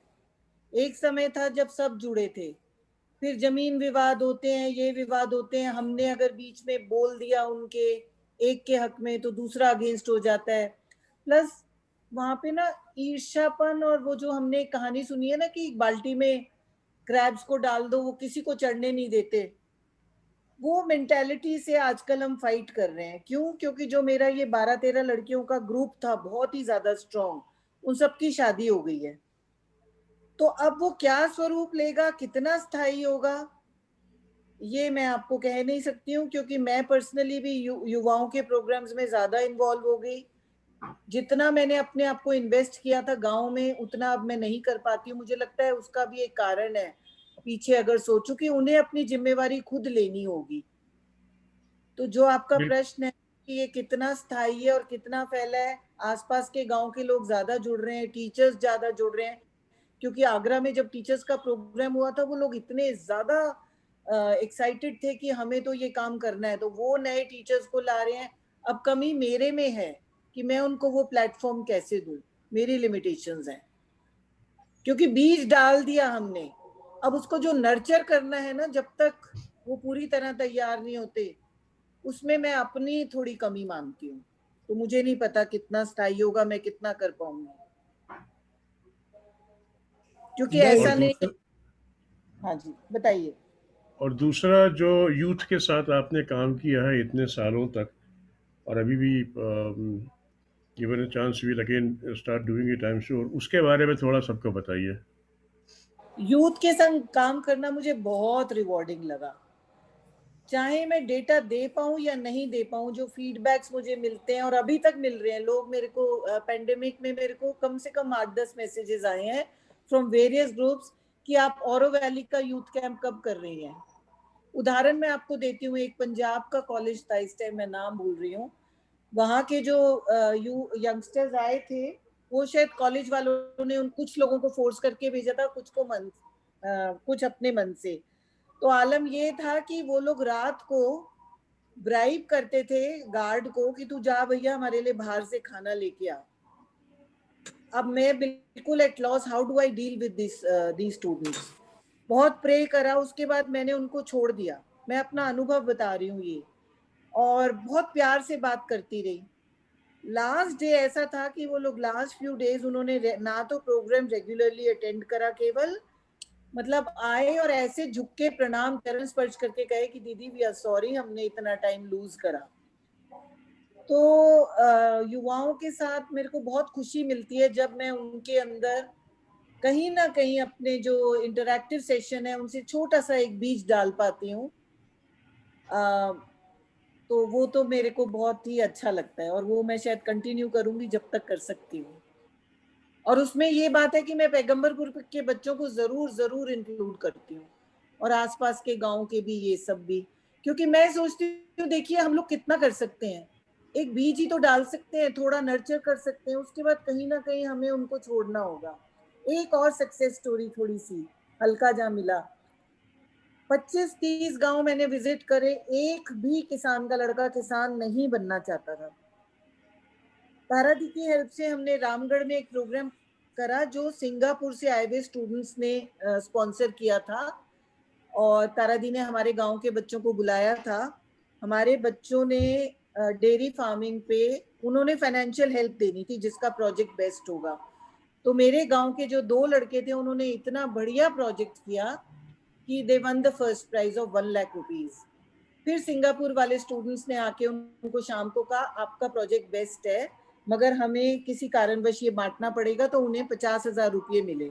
एक समय था जब सब जुड़े थे, फिर जमीन विवाद होते हैं, ये विवाद होते हैं, हमने अगर बीच में बोल दिया उनके एक के हक में तो दूसरा अगेंस्ट हो जाता है। प्लस वहां पे ना ईर्ष्यापन, और वो जो हमने एक कहानी सुनी है ना कि बाल्टी में क्रैब्स को डाल दो वो किसी को चढ़ने नहीं देते, वो मेंटेलिटी से आजकल हम फाइट कर रहे हैं। क्यों? क्योंकि जो मेरा ये 12-13 लड़कियों का ग्रुप था बहुत ही ज्यादा स्ट्रॉन्ग, उन सबकी शादी हो गई है। तो अब वो क्या स्वरूप लेगा, कितना स्थायी होगा, ये मैं आपको कह नहीं सकती हूँ, क्योंकि मैं पर्सनली भी युवाओं के प्रोग्राम्स में ज्यादा इन्वॉल्व हो गई। जितना मैंने अपने आप को इन्वेस्ट किया था गांव में, उतना अब मैं नहीं कर पाती हूँ। मुझे लगता है उसका भी एक कारण है पीछे, अगर सोचूं कि उन्हें अपनी जिम्मेवारी खुद लेनी होगी। तो जो आपका बिल- प्रश्न है कि ये कितना स्थायी है और कितना फैला है, आसपास के गांव के लोग ज्यादा जुड़ रहे हैं, टीचर्स ज्यादा जुड़ रहे हैं। क्योंकि आगरा में जब टीचर्स का प्रोग्राम हुआ था, वो लोग इतने ज्यादा एक्साइटेड थे कि हमें तो ये काम करना है, तो वो नए टीचर्स को ला रहे हैं। अब कमी मेरे में है कि मैं उनको वो प्लेटफॉर्म कैसे दूं, मेरी लिमिटेशंस हैं। क्योंकि बीज डाल दिया हमने, अब उसको जो नर्चर करना है ना, जब तक वो पूरी तरह तैयार नहीं होते, उसमें मैं अपनी थोड़ी कमी मानती हूँ। तो मुझे नहीं पता कितना स्थायी होगा, मैं कितना कर पाऊंगी, क्योंकि नहीं, ऐसा और नहीं। दूसरा हाँ जी, बताइए। और दूसरा जो यूथ के साथ आपने काम किया है इतने सालों तक, और अभी भी given a chance will again start doing it, I am sure, उसके बारे में थोड़ा सबको बताइए। यूथ के संग काम करना मुझे बहुत रिवॉर्डिंग लगा। चाहे मैं डेटा दे पाऊं या नहीं दे पाऊं, जो फीडबैक्स मुझे मिलते हैं और अभी तक मिल रहे हैं, लोग मेरे को पेंडेमिक में मेरे को कम से कम 8-10 मैसेजेस आए हैं फ्रॉम वेरियस ग्रुप्स कि आप औरो वैली का यूथ कैंप कब कर रही हैं। उदाहरण मैं आपको देती हूँ, एक पंजाब का कॉलेज था, इस टाइम मैं नाम भूल रही हूँ, वहाँ के जो यंगस्टर्स आए थे, वो शायद कॉलेज वालों ने उन कुछ लोगों को फोर्स करके भेजा था, कुछ को कुछ अपने मन से। तो आलम ये था कि वो लोग रात को ब्राइब करते थे गार्ड को कि तू जा भैया हमारे लिए बाहर से खाना लेके आ। अब मैं बिल्कुल at loss, how do I deal with this students. बहुत प्रे करा, उसके बाद मैंने उनको छोड़ दिया। मैं अपना अनुभव बता रही हूँ ये, और बहुत प्यार से बात करती रही। लास्ट डे ऐसा था कि वो लोग लास्ट फ्यू डेज उन्होंने ना तो प्रोग्राम रेगुलरली अटेंड करा, केवल मतलब आए और ऐसे झुक के प्रणाम चरण स्पर्श करके कहे कि दीदी वी आर सॉरी, हमने इतना टाइम लूज करा। तो युवाओं के साथ मेरे को बहुत खुशी मिलती है जब मैं उनके अंदर कहीं ना कहीं अपने जो इंटरैक्टिव सेशन है उनसे छोटा सा एक बीज डाल पाती हूँ। तो वो तो मेरे को बहुत ही अच्छा लगता है, और वो मैं शायद कंटिन्यू करूंगी जब तक कर सकती हूँ। और उसमें ये बात है कि मैं पैगंबरपुर के बच्चों को जरूर जरूर इंक्लूड करती हूँ, और आसपास के गांव के भी, ये सब भी। क्योंकि मैं सोचती हूँ, देखिए हम लोग कितना कर सकते हैं, एक बीज ही तो डाल सकते हैं, थोड़ा नर्चर कर सकते हैं, उसके बाद कहीं ना कहीं हमें उनको छोड़ना होगा। एक और सक्सेस स्टोरी थोड़ी सी हल्का जा मिला, 25-30 गांव मैंने विजिट करे, एक भी किसान का लड़का किसान नहीं बनना चाहता था। तारा दी की हेल्प से हमने रामगढ़ में एक प्रोग्राम करा जो सिंगापुर से आए हुए स्टूडेंट्स ने स्पॉन्सर किया था, और तारा दी ने हमारे गांव के बच्चों को बुलाया था। हमारे बच्चों ने डेयरी फार्मिंग पे उन्होंने फाइनेंशियल हेल्प देनी थी जिसका प्रोजेक्ट बेस्ट होगा। तो मेरे गांव के जो 2 लड़के थे उन्होंने इतना बढ़िया प्रोजेक्ट किया कि they won the first prize of 1 lakh rupees. फिर सिंगापुर वाले स्टूडेंट्स ने आके उनको शाम को कहा आपका प्रोजेक्ट बेस्ट है मगर हमें किसी कारणवश ये बांटना पड़ेगा, तो उन्हें 50,000 रुपये मिले।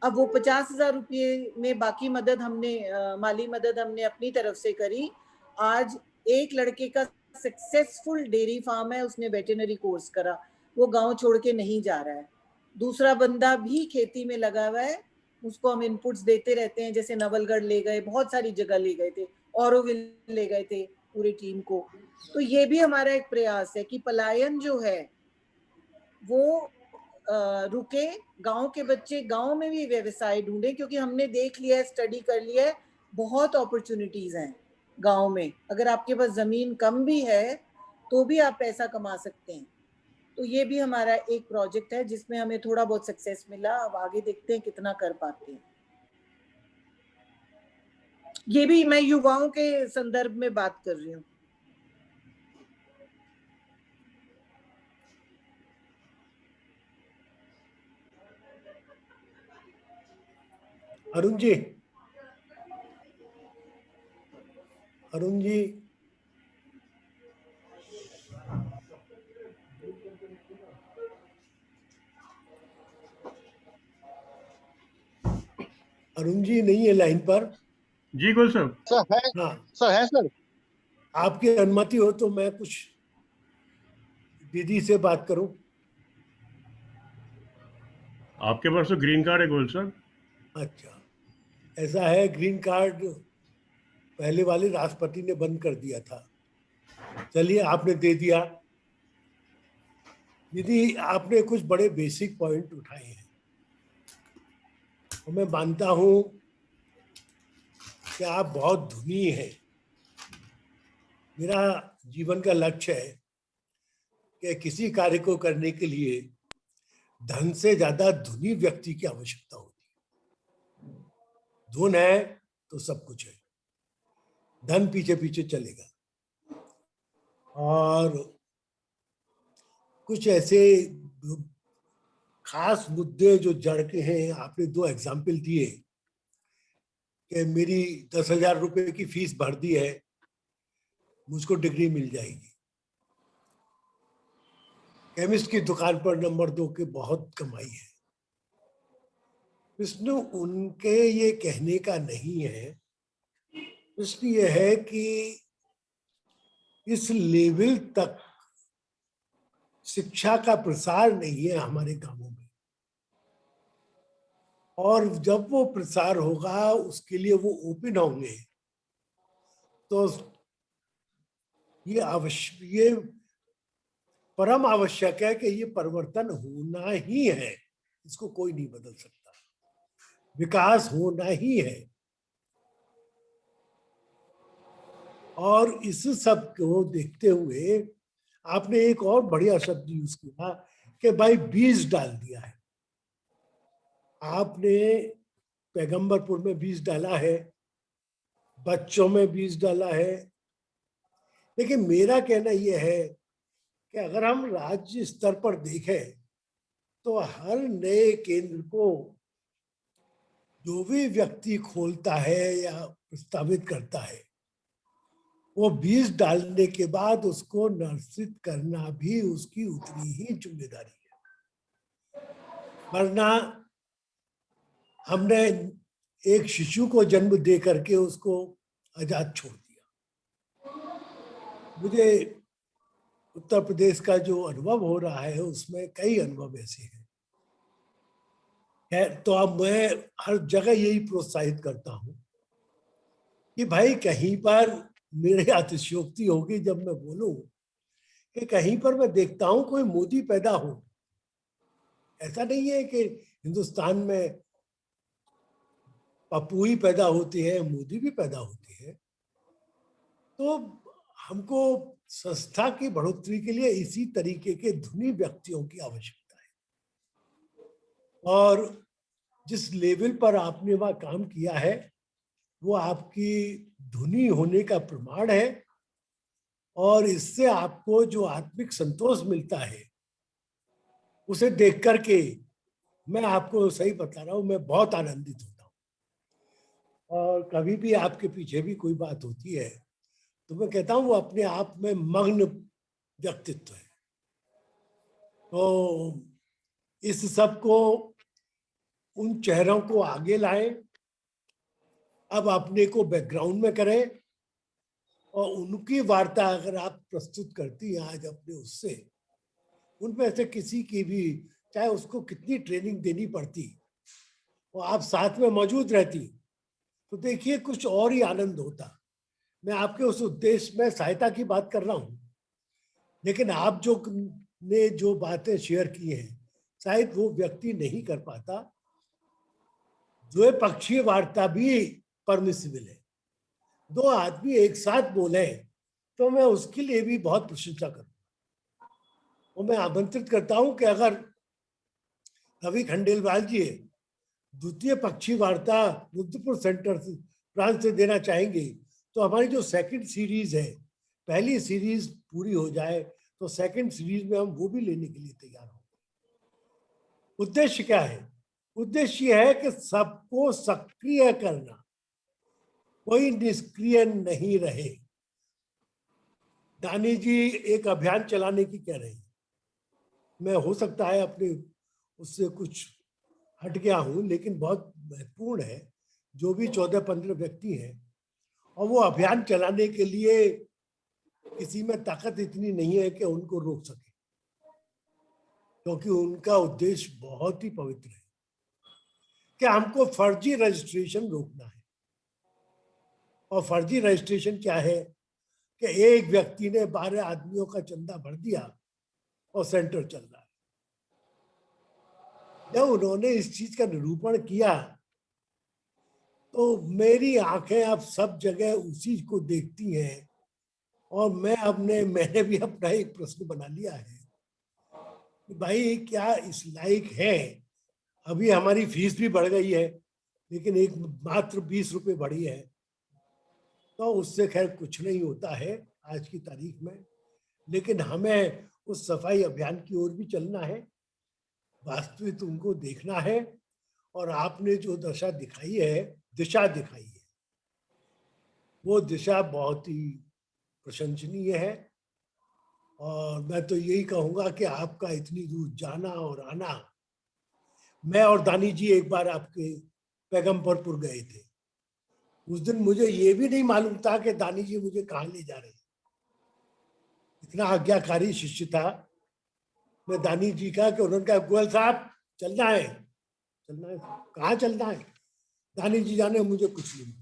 अब वो 50,000 रुपये में बाकी मदद हमने माली मदद हमने अपनी तरफ से करी। आज एक लड़के का सक्सेसफुल डेयरी फार्म है, उसने वेटरनरी कोर्स करा, वो गांव छोड़ के नहीं जा रहा है। दूसरा बंदा भी खेती में लगा हुआ है, उसको हम इनपुट्स देते रहते हैं, जैसे नवलगढ़ ले गए, बहुत सारी जगह ले गए थे, औरोविल ले गए थे पूरी टीम को। तो ये भी हमारा एक प्रयास है कि पलायन जो है वो रुके, गांव के बच्चे गांव में भी व्यवसाय ढूंढे, क्योंकि हमने देख लिया है, स्टडी कर लिया है, बहुत अपॉर्चुनिटीज हैं गांव में। अगर आपके पास जमीन कम भी है तो भी आप पैसा कमा सकते हैं। तो ये भी हमारा एक प्रोजेक्ट है जिसमें हमें थोड़ा बहुत सक्सेस मिला। अब आगे देखते हैं कितना कर पाते हैं। ये भी मैं युवाओं के संदर्भ में बात कर रही हूँ। अरुण जी, अरुण जी, अरुण जी नहीं है लाइन पर। जी गुल साहब। सर है, हाँ, सर है सर। आपकी अनुमति हो तो मैं कुछ दीदी से बात करूं। आपके पास तो ग्रीन कार्ड है गोल साहब। अच्छा, ऐसा है, ग्रीन कार्ड पहले वाले राष्ट्रपति ने बंद कर दिया था, चलिए आपने दे दिया। दीदी आपने कुछ बड़े बेसिक पॉइंट उठाए हैं और मैं मानता हूं कि आप बहुत धनी हैं। मेरा जीवन का लक्ष्य है कि किसी कार्य को करने के लिए धन से ज्यादा धनी व्यक्ति की आवश्यकता होती है। धन है तो सब कुछ है, धन पीछे पीछे चलेगा। और कुछ ऐसे खास मुद्दे जो जड़ के हैं, आपने 2 एग्जाम्पल दिए कि मेरी 10,000 रुपए की फीस भर दी है, मुझको डिग्री मिल जाएगी। केमिस्ट की दुकान पर नंबर 2 की बहुत कमाई है। प्रश्न उनके ये कहने का नहीं है, प्रश्न ये है कि इस लेवल तक शिक्षा का प्रसार नहीं है हमारे गांवों में, और जब वो प्रसार होगा उसके लिए वो ओपन होंगे तो ये परम आवश्यक है कि ये परिवर्तन होना ही है, इसको कोई नहीं बदल सकता, विकास होना ही है। और इस सब को देखते हुए आपने एक और बढ़िया शब्द यूज किया कि भाई बीज डाल दिया है। आपने पैगंबरपुर में बीज डाला है, बच्चों में बीज डाला है, लेकिन मेरा कहना यह है कि अगर हम राज्य स्तर पर देखें तो हर नए केंद्र को जो भी व्यक्ति खोलता है या प्रस्तावित करता है, वो बीज डालने के बाद उसको नर्सित करना भी उसकी उतनी ही जिम्मेदारी है। वरना हमने एक शिशु को जन्म दे करके उसको आजाद छोड़ दिया। मुझे उत्तर प्रदेश का जो अनुभव हो रहा है उसमें कई अनुभव ऐसे हैं। तो अब मैं हर जगह यही प्रोत्साहित करता हूं कि भाई कहीं पर मेरे अतिशयोक्ति होगी जब मैं बोलूं कि कहीं पर मैं देखता हूं कोई मोदी पैदा हो। ऐसा नहीं है कि हिंदुस्तान में पप्पू ही पैदा होते हैं, मोदी भी पैदा होते हैं। तो हमको संस्था की बढ़ोतरी के लिए इसी तरीके के धनी व्यक्तियों की आवश्यकता है। और जिस लेवल पर आपने वह काम किया है वो आपकी धनी होने का प्रमाण है, और इससे आपको जो आत्मिक संतोष मिलता है उसे देख करके मैं आपको सही बता रहा हूँ, मैं बहुत आनंदित होता हूँ। और कभी भी आपके पीछे भी कोई बात होती है तो मैं कहता हूँ वो अपने आप में मग्न व्यक्तित्व है। तो इस सब को, उन चेहरों को आगे लाएं, अब अपने को बैकग्राउंड में करें, और उनकी वार्ता अगर आप प्रस्तुत करती हैं आज अपने उससे, उनमें से किसी की भी चाहे उसको कितनी ट्रेनिंग देनी पड़ती और आप साथ में मौजूद रहती, तो देखिए कुछ और ही आनंद होता। मैं आपके उस उद्देश्य में सहायता की बात कर रहा हूँ, लेकिन आप जो बातें शेयर की हैं शायद वो व्यक्ति नहीं कर पाता। द्विपक्षीय वार्ता भी परमिसिबल है, दो आदमी एक साथ बोले तो मैं उसके लिए भी बहुत प्रशंसा करूँ। और मैं आमंत्रित करता हूं कि अगर रवि खंडेलवाल जी द्वितीय पक्षी वार्ता रुद्रपुर सेंटर से फ्रांस से देना चाहेंगे तो हमारी जो सेकंड सीरीज है, पहली सीरीज पूरी हो जाए तो सेकंड सीरीज में हम वो भी लेने के लिए तैयार होंगे। उद्देश्य क्या है? उद्देश्य यह है कि सबको सक्रिय करना, कोई निष्क्रिय नहीं रहे। दानी जी एक अभियान चलाने की कह रहे हैं, मैं हो सकता है अपने उससे कुछ हट गया हूं, लेकिन बहुत महत्वपूर्ण है। जो भी 14-15 व्यक्ति हैं और वो अभियान चलाने के लिए किसी में ताकत इतनी नहीं है कि उनको रोक सके, क्योंकि उनका उद्देश्य बहुत ही पवित्र है कि हमको फर्जी रजिस्ट्रेशन रोकना है। और फर्जी रजिस्ट्रेशन क्या है कि एक व्यक्ति ने 12 आदमियों का चंदा भर दिया और सेंटर चल रहा है। जब उन्होंने इस चीज का निरूपण किया तो मेरी आंखें अब सब जगह उसी को देखती हैं, और मैंने भी अपना एक प्रश्न बना लिया है कि भाई क्या इस लायक है। अभी हमारी फीस भी बढ़ गई है, लेकिन एक मात्र 20 रुपए बढ़ी है, तो उससे खैर कुछ नहीं होता है आज की तारीख में। लेकिन हमें उस सफाई अभियान की ओर भी चलना है, वास्तविक उनको देखना है। और आपने जो दिशा दिखाई है वो दिशा बहुत ही प्रशंसनीय है। और मैं तो यही कहूँगा कि आपका इतनी दूर जाना और आना, मैं और दानी जी एक बार आपके पैगंबरपुर गए थे। उस दिन मुझे ये भी नहीं मालूम था कि दानी जी मुझे कहाँ ले जा रहे हैं, इतना आज्ञाकारी शिष्य था मैं दानी जी का कि उन्होंने कहा गोयल साहब चलना है। कहाँ चलना है? दानी जी जाने, मुझे कुछ नहीं।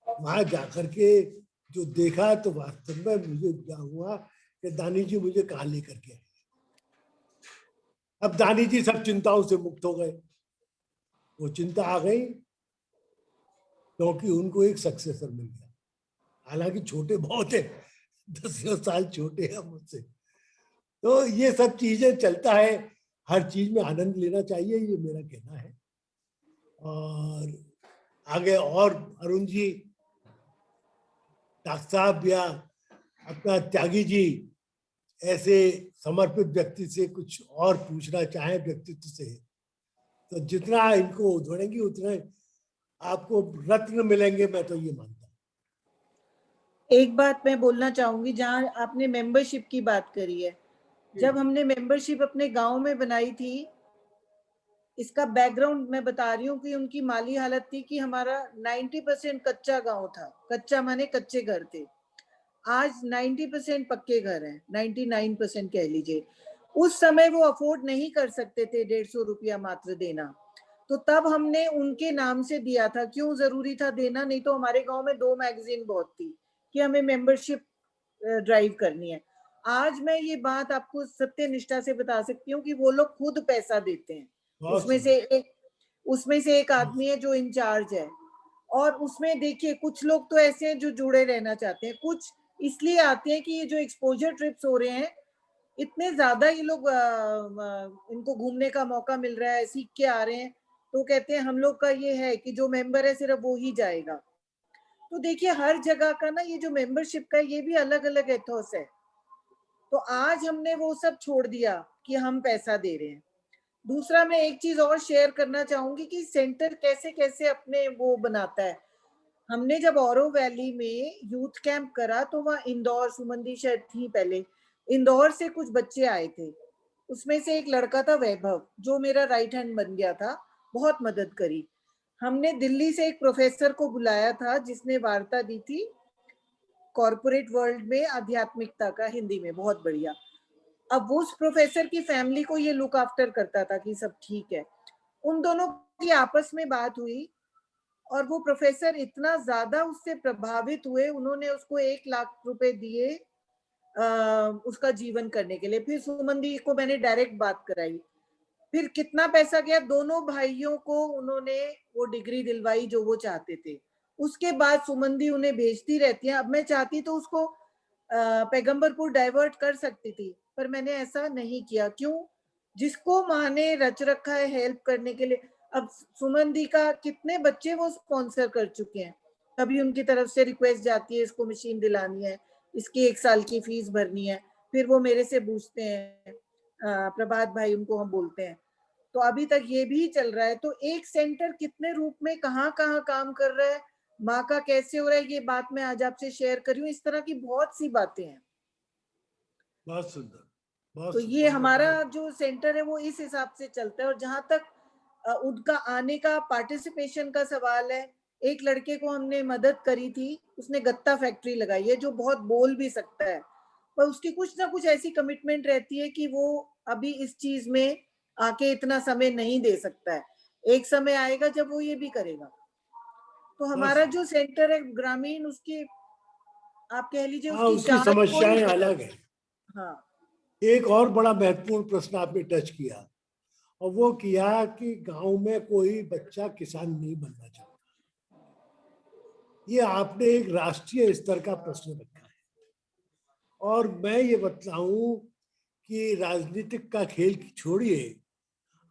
वहां जाकर के जो देखा तो वास्तव में मुझे क्या हुआ कि दानी जी मुझे कहाँ लेकर के आए। अब दानी जी सब चिंताओं से मुक्त हो गए, वो चिंता आ गई क्योंकि उनको एक सक्सेसर मिल गया। हालांकि छोटे बहुत है, 10 साल छोटे हैं मुझसे। तो ये सब चीजें चलता है, हर चीज में आनंद लेना चाहिए, ये मेरा कहना है। और आगे और अरुण जी, डॉक्टर साहब या अपना त्यागी जी ऐसे समर्पित व्यक्ति से कुछ और पूछना चाहें व्यक्तित्व से, तो जितना इनको उधड़ेंगे उतने आपको रत्न मिलेंगे, मैं तो ये मानता हूँ। एक बात मैं बोलना चाहूंगी, जहां आपने मेंबरशिप की बात करी है, जब हमने मेंबरशिप अपने गांव में बनाई थी, इसका बैकग्राउंड मैं बता रही हूँ कि उनकी माली हालत थी कि हमारा 90% कच्चा गांव था। कच्चा माने कच्चे घर थे। आज 90% पक्के घर हैं, 99% कह लीजिए। उस समय वो अफोर्ड नहीं कर सकते थे 150 रुपया मात्र देना, तो तब हमने उनके नाम से दिया था। क्यों जरूरी था देना? नहीं तो हमारे गांव में 2 मैगजीन बहुत थी कि हमें मेंबरशिप ड्राइव करनी है। आज मैं ये बात आपको सत्य निष्ठा से बता सकती हूँ कि वो लोग खुद पैसा देते हैं। उसमें से एक आदमी है जो इंचार्ज है। और उसमें देखिए कुछ लोग तो ऐसे हैं जो जुड़े रहना चाहते हैं, कुछ इसलिए आते हैं कि ये जो एक्सपोजर ट्रिप्स हो रहे हैं, इतने ज्यादा ये लोग इनको घूमने का मौका मिल रहा है, सीख के आ रहे हैं, तो कहते हैं हम लोग का ये है कि जो मेंबर है सिर्फ वो ही जाएगा। तो देखिए हर जगह का ना ये जो मेंबरशिप का ये भी अलग अलग एथोस है। तो आज हमने वो सब छोड़ दिया कि हम पैसा दे रहे हैं। दूसरा मैं एक चीज और शेयर करना चाहूंगी कि सेंटर कैसे कैसे अपने वो बनाता है। हमने जब औरो वैली में यूथ कैंप करा तो वहाँ इंदौर, सुमंदी शायद थी पहले, इंदौर से कुछ बच्चे आए थे। उसमें से एक लड़का था वैभव, जो मेरा राइट हैंड बन गया था, बहुत मदद करी। हमने दिल्ली से एक प्रोफेसर को बुलाया था जिसने वार्ता दी थी कॉर्पोरेट वर्ल्ड में आध्यात्मिकता का, हिंदी में, बहुत बढ़िया। अब उस प्रोफेसर की फैमिली को ये लुक आफ्टर करता था कि सब ठीक है। उन दोनों की आपस में बात हुई और वो प्रोफेसर इतना ज्यादा उससे प्रभावित हुए, उन्होंने उसको 1 लाख रुपए दिए उसका जीवन करने के लिए। फिर सुमंदी को मैंने डायरेक्ट बात कराई, फिर कितना पैसा गया, दोनों भाइयों को उन्होंने वो डिग्री दिलवाई जो वो चाहते थे। उसके बाद सुमंदी उन्हें भेजती रहती है। अब मैं चाहती तो उसको पैगंबरपुर डाइवर्ट कर सकती थी, पर मैंने ऐसा नहीं किया। क्यों? जिसको माँ ने रच रखा है हेल्प करने के लिए। अब सुमंदी का कितने बच्चे वो स्पॉन्सर कर चुके हैं। कभी उनकी तरफ से रिक्वेस्ट जाती है इसको मशीन दिलानी है, इसकी 1 साल की फीस भरनी है, फिर वो मेरे से पूछते हैं, प्रभात भाई उनको हम बोलते हैं। तो अभी तक ये भी चल रहा है। तो एक सेंटर कितने रूप में कहाँ कहाँ काम कर रहा है, माँ का कैसे हो रहा है, ये बात मैं आज आपसे शेयर कर रही हूँ। इस तरह की बहुत सी बातें हैं। बहुत सुंदर, बहुत तो सुंदर। ये हमारा जो सेंटर है वो इस हिसाब से चलता है। और जहां तक उनका आने का, पार्टिसिपेशन का सवाल है, एक लड़के को हमने मदद करी थी, उसने गत्ता फैक्ट्री लगाई है, जो बहुत बोल भी सकता है, पर उसकी कुछ ना कुछ ऐसी कमिटमेंट रहती है कि वो अभी इस चीज में आके इतना समय नहीं दे सकता है। एक समय आएगा जब वो ये भी करेगा। तो हमारा जो सेंटर है ग्रामीण, उसकी आप कह लीजिए हाँ, उसकी उसकी जांच समस्याएं कोई- अलग है। हाँ, एक और बड़ा महत्वपूर्ण प्रश्न आपने टच किया, और वो किया कि गांव में कोई बच्चा किसान नहीं बनना चाहता। ये आपने एक राष्ट्रीय स्तर का प्रश्न रखा है। और मैं ये बताऊं कि राजनीतिक का खेल छोड़िए,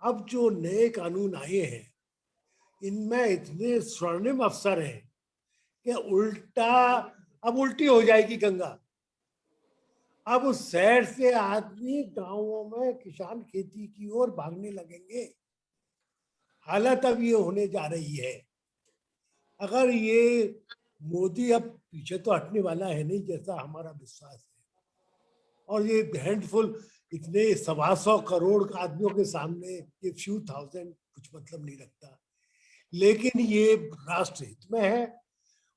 अब जो नए कानून आए हैं इनमें इतने स्वर्णिम अवसर हैं कि अब उल्टी हो जाएगी गंगा। अब उस शहर से आदमी गांवों में किसान खेती की ओर भागने लगेंगे। हालत अब ये होने जा रही है। अगर ये मोदी अब पीछे तो हटने वाला है नहीं, जैसा हमारा विश्वास है। और ये हैंडफुल, इतने 125 करोड़ आदमियों के सामने ये फ्यू थाउजेंड कुछ मतलब नहीं रखता। लेकिन ये राष्ट्र हित में है।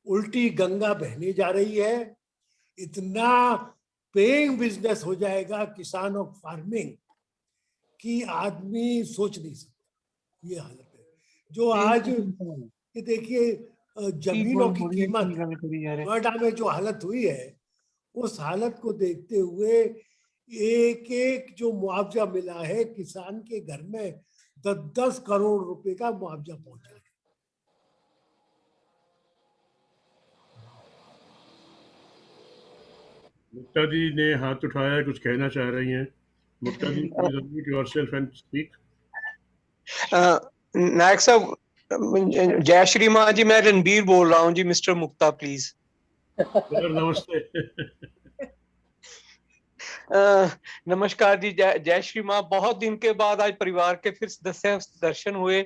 उल्टी गंगा बहने जा रही है। इतना पेइंग बिजनेस हो जाएगा किसान और फार्मिंग कि आदमी सोच नहीं सकता। ये हालत है जो आज ये देखिए जमीनों की कीमत नोएडा में जो हालत हुई है, उस हालत को देखते हुए एक एक जो मुआवजा मिला है किसान के घर में 10-10 करोड़ रुपए का मुआवजा पहुंचा है। मुक्ता जी ने हाथ उठाया, कुछ कहना चाह रही हैं। Mukta ji, please unmute yourself and speak. Nayak साहब, जय श्री माँ जी, मैं रणबीर बोल रहा हूँ जी। Mister Mukta please. सर नमस्ते। नमस्कार जी, जय श्री माँ। बहुत दिन के बाद आज परिवार के फिर सदस्य दर्शन हुए।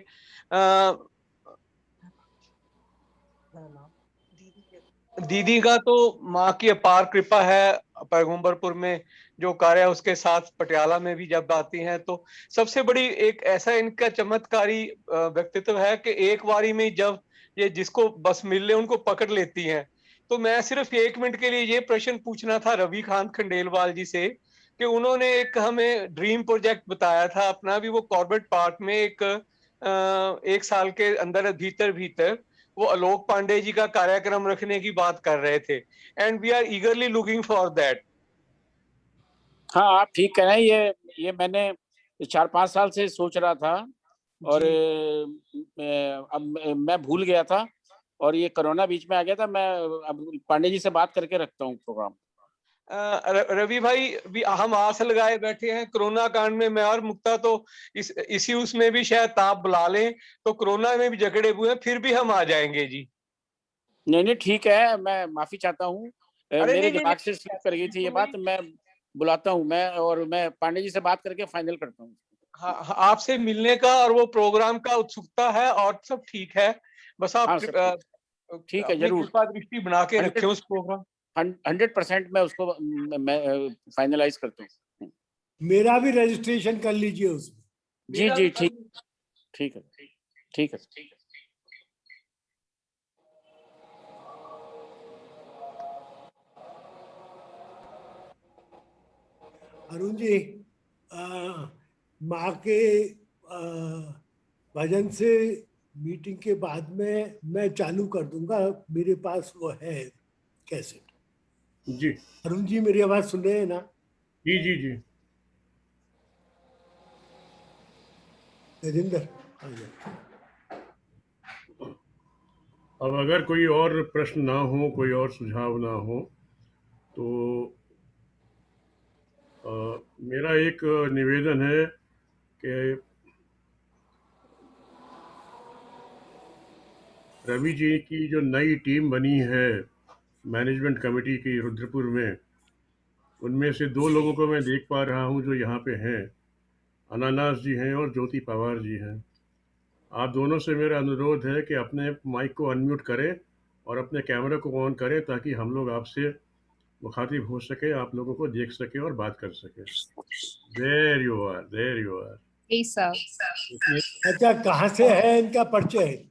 दीदी का तो माँ की अपार कृपा है। पैगंबरपुर में जो कार्य है उसके साथ पटियाला में भी जब आती हैं तो सबसे बड़ी एक ऐसा इनका चमत्कारी व्यक्तित्व है कि एक बारी में जब ये जिसको बस मिल ले उनको पकड़ लेती हैं। तो मैं सिर्फ 1 मिनट के लिए ये प्रश्न पूछना था रवि कांत खंडेलवाल जी से कि उन्होंने एक हमें ड्रीम प्रोजेक्ट बताया था अपना भी, वो कॉर्बेट पार्क में एक साल के अंदर भीतर वो आलोक पांडे जी का कार्यक्रम रखने की बात कर रहे थे। And we are eagerly looking for that. हाँ, आप ठीक कह रहे हैं। ये मैंने 4-5 साल से सोच रहा था। और अब मैं भूल गया था और ये कोरोना बीच में आ गया था। मैं अब पांडे जी से बात करके रखता हूँ प्रोग्राम। रवि भाई भी हम आस लगाए बैठे हैं कोरोना कांड में। मैं और मुक्ता तो इसी उसमें भी शायद आप बुला लें तो कोरोना में भी जकड़े हुए हैं, फिर भी हम आ जाएंगे जी। नहीं ठीक है, मैं माफी चाहता हूँ, मेरे नहीं, दिमाग से स्लिप कर गई थी ये बात। मैं बुलाता हूँ मैं, और मैं पांडे जी से बात करके फाइनल करता हूँ। हाँ, आपसे मिलने का और वो प्रोग्राम का उत्सुकता है और सब ठीक है, बस आप हाँ, ठीक है, अपनी जरूर कृपा दृष्टि बना के रखें उस प्रोग्राम। 100% मैं उसको मैं फाइनलाइज करता हूँ। मेरा भी रजिस्ट्रेशन कर लीजिए उसमें। जी ठीक है। अरुण जी, माँ के भजन से मीटिंग के बाद में मैं चालू कर दूंगा, मेरे पास वो है कैसेट। जी अरुण जी मेरी आवाज सुन रहे हैं ना? जी राजेंद्र, अब अगर कोई और प्रश्न ना हो, कोई और सुझाव ना हो, तो मेरा एक निवेदन है कि रवि जी की जो नई टीम बनी है मैनेजमेंट कमेटी की रुद्रपुर में, उनमें से 2 लोगों को मैं देख पा रहा हूँ जो यहाँ पे हैं। अनानास जी हैं और ज्योति पवार जी हैं। आप दोनों से मेरा अनुरोध है कि अपने माइक को अनम्यूट करें और अपने कैमरे को ऑन करें, ताकि हम लोग आपसे मुखातिब हो सके, आप लोगों को देख सके और बात कर सके। There you are. अच्छा, कहाँ से है इनका परिचय?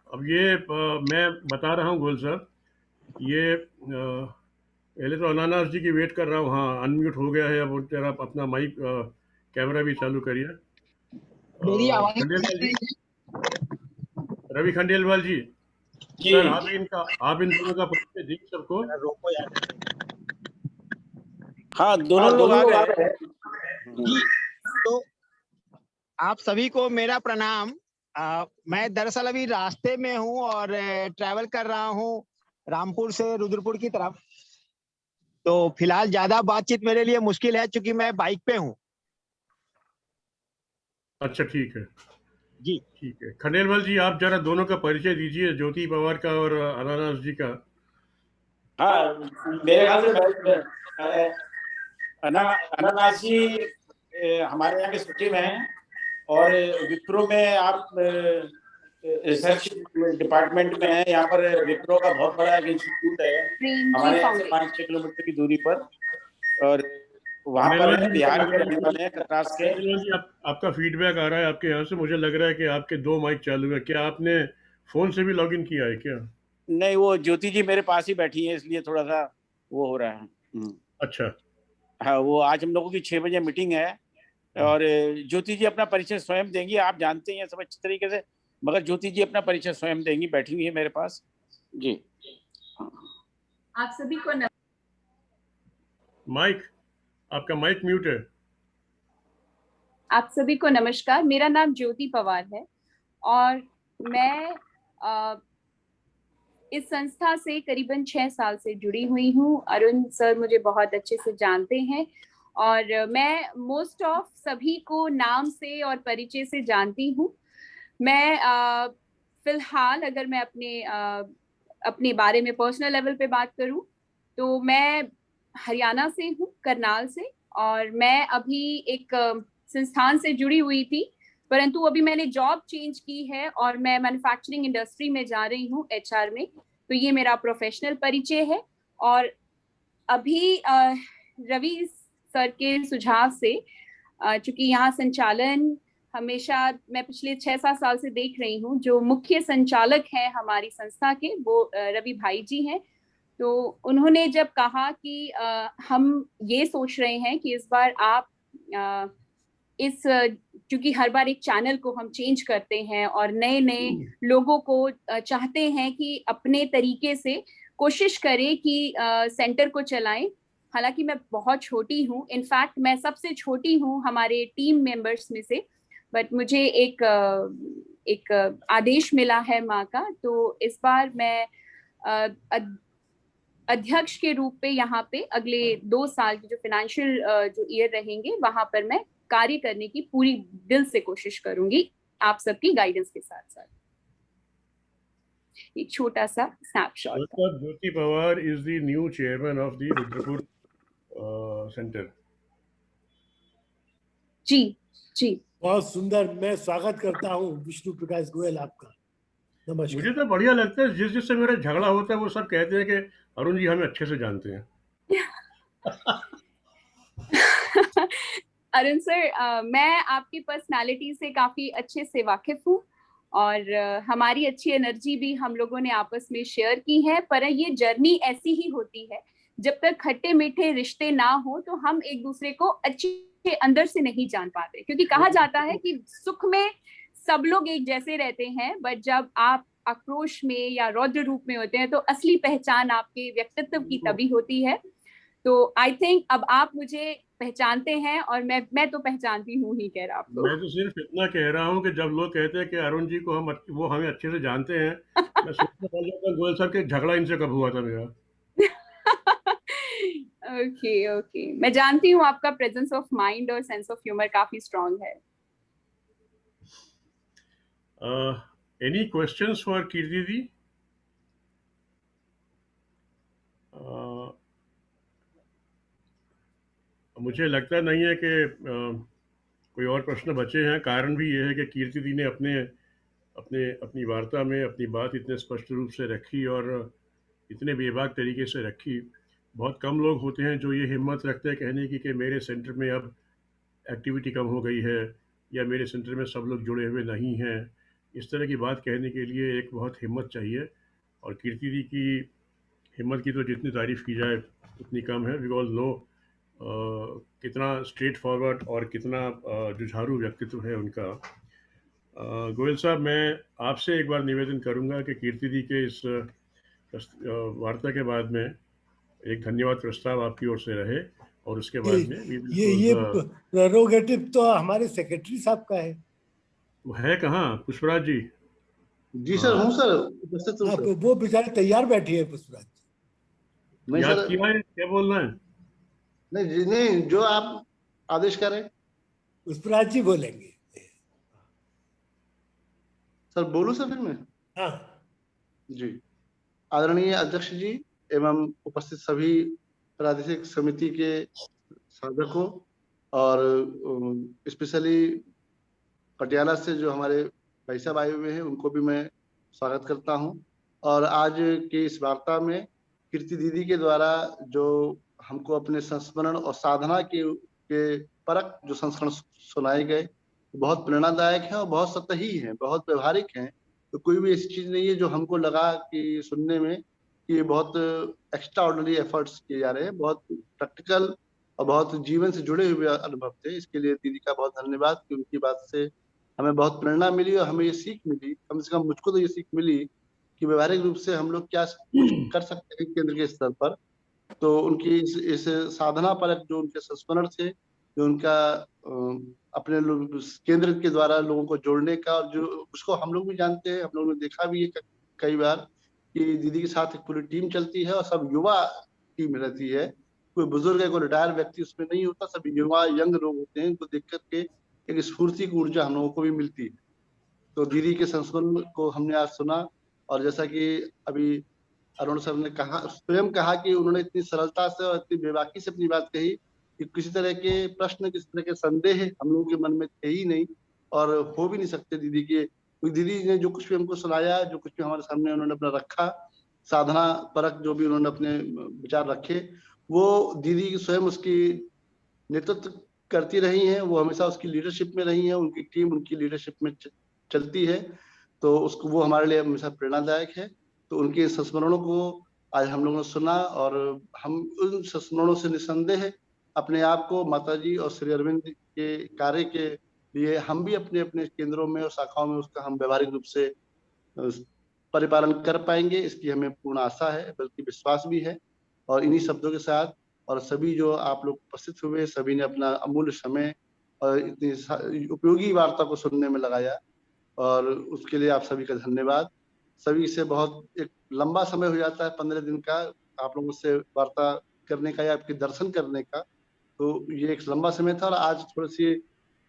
अब ये मैं बता रहा हूँ गोल साहब, ये पहले तो अनानास जी की वेट कर रहा हूँ। हाँ, अनम्यूट हो गया है। अब जरा आप अपना माइक कैमरा भी चालू करिए। मेरी आवाज खंडेलवाल जी, रवि खंडेलवाल जी, सर आप इन दोनों का परिचय दें सबको। हाँ, दोनों लोग आ गए। जी, तो आप सभी को मेरा प्रणाम। मैं दरअसल अभी रास्ते में हूँ और ट्रैवल कर रहा हूँ रामपुर से रुद्रपुर की तरफ। तो फिलहाल ज्यादा बातचीत मेरे लिए मुश्किल है, क्योंकि मैं बाइक पे हूँ। अच्छा, ठीक है जी, ठीक है। खंडेलवाल जी, आप जरा दोनों का परिचय दीजिए, ज्योति पवार का और अनानास जी का। हाँ, मेरे ख्याल से अनानास जी हमारे यहाँ के सचिव हैं, और विप्रो में आप रिसर्च डिपार्टमेंट में हैं। यहाँ पर विप्रो का बहुत बड़ा एक इंस्टीट्यूट है हमारे यहाँ से 5-6 किलोमीटर की दूरी पर, और वहाँ पर है, बिहार के रहने वाले हैं, कटरास के। आपका फीडबैक आ रहा है आपके यहाँ से। मुझे लग रहा है कि आपके 2 माइक चालू है। क्या आपने फोन से भी लॉगिन किया है क्या? नहीं, वो ज्योति जी मेरे पास ही बैठी है, इसलिए थोड़ा सा वो हो रहा है। अच्छा, हाँ, वो आज हम लोगों की 6 बजे मीटिंग है, और ज्योति जी अपना परिचय स्वयं देंगी। आप जानते हैं सब अच्छी तरीके से, मगर ज्योति जी अपना परिचय स्वयं देंगी, बैठी हुई है मेरे पास। जी, आप सभी को माइक, आपका माइक म्यूट है। आप सभी को नमस्कार। मेरा नाम ज्योति पवार है और मैं इस संस्था से करीबन 6 साल से जुड़ी हुई हूँ। अरुण सर मुझे बहुत अच्छे से जानते हैं और मैं मोस्ट ऑफ सभी को नाम से और परिचय से जानती हूँ। मैं फिलहाल अगर मैं अपने बारे में पर्सनल लेवल पे बात करूँ तो मैं हरियाणा से हूँ, करनाल से, और मैं अभी एक संस्थान से जुड़ी हुई थी, परंतु अभी मैंने जॉब चेंज की है और मैं मैन्युफैक्चरिंग इंडस्ट्री में जा रही हूँ, HR में। तो ये मेरा प्रोफेशनल परिचय है। और अभी रवि सर के सुझाव से, चूंकि यहाँ संचालन हमेशा मैं पिछले 6-7 साल से देख रही हूँ, जो मुख्य संचालक हैं हमारी संस्था के वो रवि भाई जी हैं। तो उन्होंने जब कहा कि हम ये सोच रहे हैं कि इस बार आप क्योंकि हर बार एक चैनल को हम चेंज करते हैं और नए नए लोगों को चाहते हैं कि अपने तरीके से कोशिश करें कि सेंटर को चलाएं। हालांकि मैं बहुत छोटी हूँ, इनफैक्ट मैं सबसे छोटी हूँ हमारे टीम मेंबर्स में से, बट मुझे एक आदेश मिला है माँ का, तो इस बार मैं अध्यक्ष के रूप में यहाँ पे अगले 2 साल की जो फाइनेंशियल जो ईयर रहेंगे वहां पर मैं कार्य करने की पूरी दिल से कोशिश करूंगी, आप सबकी गाइडेंस के साथ साथ। एक छोटा सा snapshot. Doctor Jyoti Pawar is the new chairman of the Rudrapur centre. जी जी, बहुत सुंदर। मैं स्वागत करता हूँ विष्णु प्रकाश गोयल आपका। नमस्कार। मुझे तो बढ़िया लगता है, जिससे मेरा झगड़ा होता है वो सब कहते हैं कि अरुण जी हमें अच्छे से जानते हैं। अरुण सर, मैं आपकी पर्सनालिटी से काफी अच्छे से वाकिफ हूँ और हमारी अच्छी एनर्जी भी हम लोगों ने आपस में शेयर की है, पर ये जर्नी ऐसी ही होती है, जब तक खट्टे मीठे रिश्ते ना हो तो हम एक दूसरे को अच्छे अंदर से नहीं जान पाते, क्योंकि कहा जाता है कि सुख में सब लोग एक जैसे रहते हैं, बट जब आप आक्रोश में या रौद्र रूप में होते हैं तो असली पहचान आपके व्यक्तित्व की तभी होती है। तो आई थिंक अब आप मुझे पहचानते हैं और मैं तो पहचानती हूँ ही। कह रहा आप मैं तो सिर्फ इतना कह रहा हूँ कि जब लोग कहते हैं कि अरुण जी को वो हमें अच्छे से जानते हैं, मैं सोचने लग जाता हूँ गोयल सर के झगड़ा इनसे कब हुआ था मेरा। ओके, मैं जानती हूँ आपका प्रेजेंस ऑफ माइंड और सेंस ऑफ ह्यूमर काफी स्ट्रांग है। एनी क्वेश्चंस फॉर कीर्ति दी? मुझे लगता नहीं है कि कोई और प्रश्न बचे हैं। कारण भी ये है कि कीर्ति दी ने अपनी वार्ता में अपनी बात इतने स्पष्ट रूप से रखी और इतने बेबाक तरीके से रखी। बहुत कम लोग होते हैं जो ये हिम्मत रखते हैं कहने की कि मेरे सेंटर में अब एक्टिविटी कम हो गई है या मेरे सेंटर में सब लोग जुड़े हुए नहीं हैं। इस तरह की बात कहने के लिए एक बहुत हिम्मत चाहिए, और कीर्ति दी की हिम्मत की तो जितनी तारीफ़ की जाए उतनी कम है। वी ऑल नो कितना स्ट्रेट फॉरवर्ड और कितना जुझारू व्यक्तित्व है उनका। गोयल साहब, मैं आपसे एक बार निवेदन करूंगा कि कीर्ति दी के इस वार्ता के बाद में एक धन्यवाद प्रस्ताव आपकी ओर से रहे, और उसके बाद में ये प्रेरोगेटिव तो हमारे सेक्रेटरी साहब का है। वो है कहाँ पुष्पराज जी? जी सर, हूँ सर, उपस्थित हूँ सर। वो बेचारे तैयार बैठी है पुष्पराज जी। याद किया है, क्या बोलना है? नहीं नहीं, जो आप आदेश करें। पुष्पराज जी बोलेंगे। सर बोलूं सर फिर मैं? हाँ जी। आदरणीय अध्यक्ष जी एवं उपस्थित सभी प्रादेशिक समिति के साधकों और स्पेशली पटियाला से जो हमारे भाई साहब आए हुए हैं उनको भी मैं स्वागत करता हूं। और आज की इस वार्ता में कीर्ति दीदी के द्वारा जो हमको अपने संस्मरण और साधना के परक जो संस्करण सुनाए गए बहुत प्रेरणादायक है और बहुत सतही है, बहुत व्यवहारिक है। तो कोई भी ऐसी चीज नहीं है जो हमको लगा कि सुनने में कि बहुत एक्स्ट्रा ऑर्डिनरी एफर्ट्स किए जा रहे हैं। बहुत प्रैक्टिकल और बहुत जीवन से जुड़े हुए अनुभव थे। इसके लिए दीदी का बहुत धन्यवाद कि उनकी बात से हमें बहुत प्रेरणा मिली और हमें ये सीख मिली, कम से कम मुझको तो ये सीख मिली कि व्यवहारिक रूप से हम लोग क्या कर सकते हैं केंद्र के स्तर पर। तो उनकी इस साधना पर जो उनके संस्मरण थे, जो उनका अपने केंद्र के द्वारा लोगों को जोड़ने का, और जो उसको हम लोग भी जानते हैं, हम लोगों ने देखा भी है कई बार कि दीदी के साथ एक पूरी टीम चलती है और सब युवा टीम रहती है। कोई बुजुर्ग है, कोई रिटायर व्यक्ति उसमें नहीं होता, सब युवा यंग लोग होते हैं। उनको देख करके एक स्फूर्ति की ऊर्जा हम लोगों को भी मिलती है। तो दीदी के संस्मरण को हमने आज सुना, और जैसा कि अभी अरुण सर ने कहा, स्वयं कहा कि उन्होंने इतनी सरलता से और इतनी बेबाकी से अपनी बात कही कि किसी तरह के प्रश्न, किसी तरह के संदेह हम लोगों के मन में थे ही नहीं और हो भी नहीं सकते दीदी के। दीदी ने जो कुछ भी हमको सुनाया, जो कुछ भी हमारे सामने उन्होंने अपना रखा, साधना परक जो भी उन्होंने अपने विचार रखे, वो दीदी स्वयं उसकी नेतृत्व करती रही हैं। वो हमेशा उसकी लीडरशिप में रही हैं, उनकी टीम उनकी लीडरशिप में चलती है। तो उसको वो हमारे लिए हमेशा प्रेरणादायक है। तो उनके संस्मरणों को आज हम लोगों ने सुना और हम उन संस्मरणों से निसंदेह अपने आप को माता जी और श्री अरविंद के कार्य के लिए हम भी अपने अपने केंद्रों में और शाखाओं में उसका हम व्यवहारिक रूप से परिपालन कर पाएंगे, इसकी हमें पूर्ण आशा है, बल्कि विश्वास भी है। और इन्हीं शब्दों के साथ और सभी जो आप लोग उपस्थित हुए, सभी ने अपना अमूल्य समय और इतनी उपयोगी वार्ता को सुनने में लगाया, और उसके लिए आप सभी का धन्यवाद। सभी से बहुत एक लंबा समय हो जाता है 15 दिन का आप लोगों से वार्ता करने का या आपके दर्शन करने का, तो ये एक लंबा समय था। और आज थोड़ी सी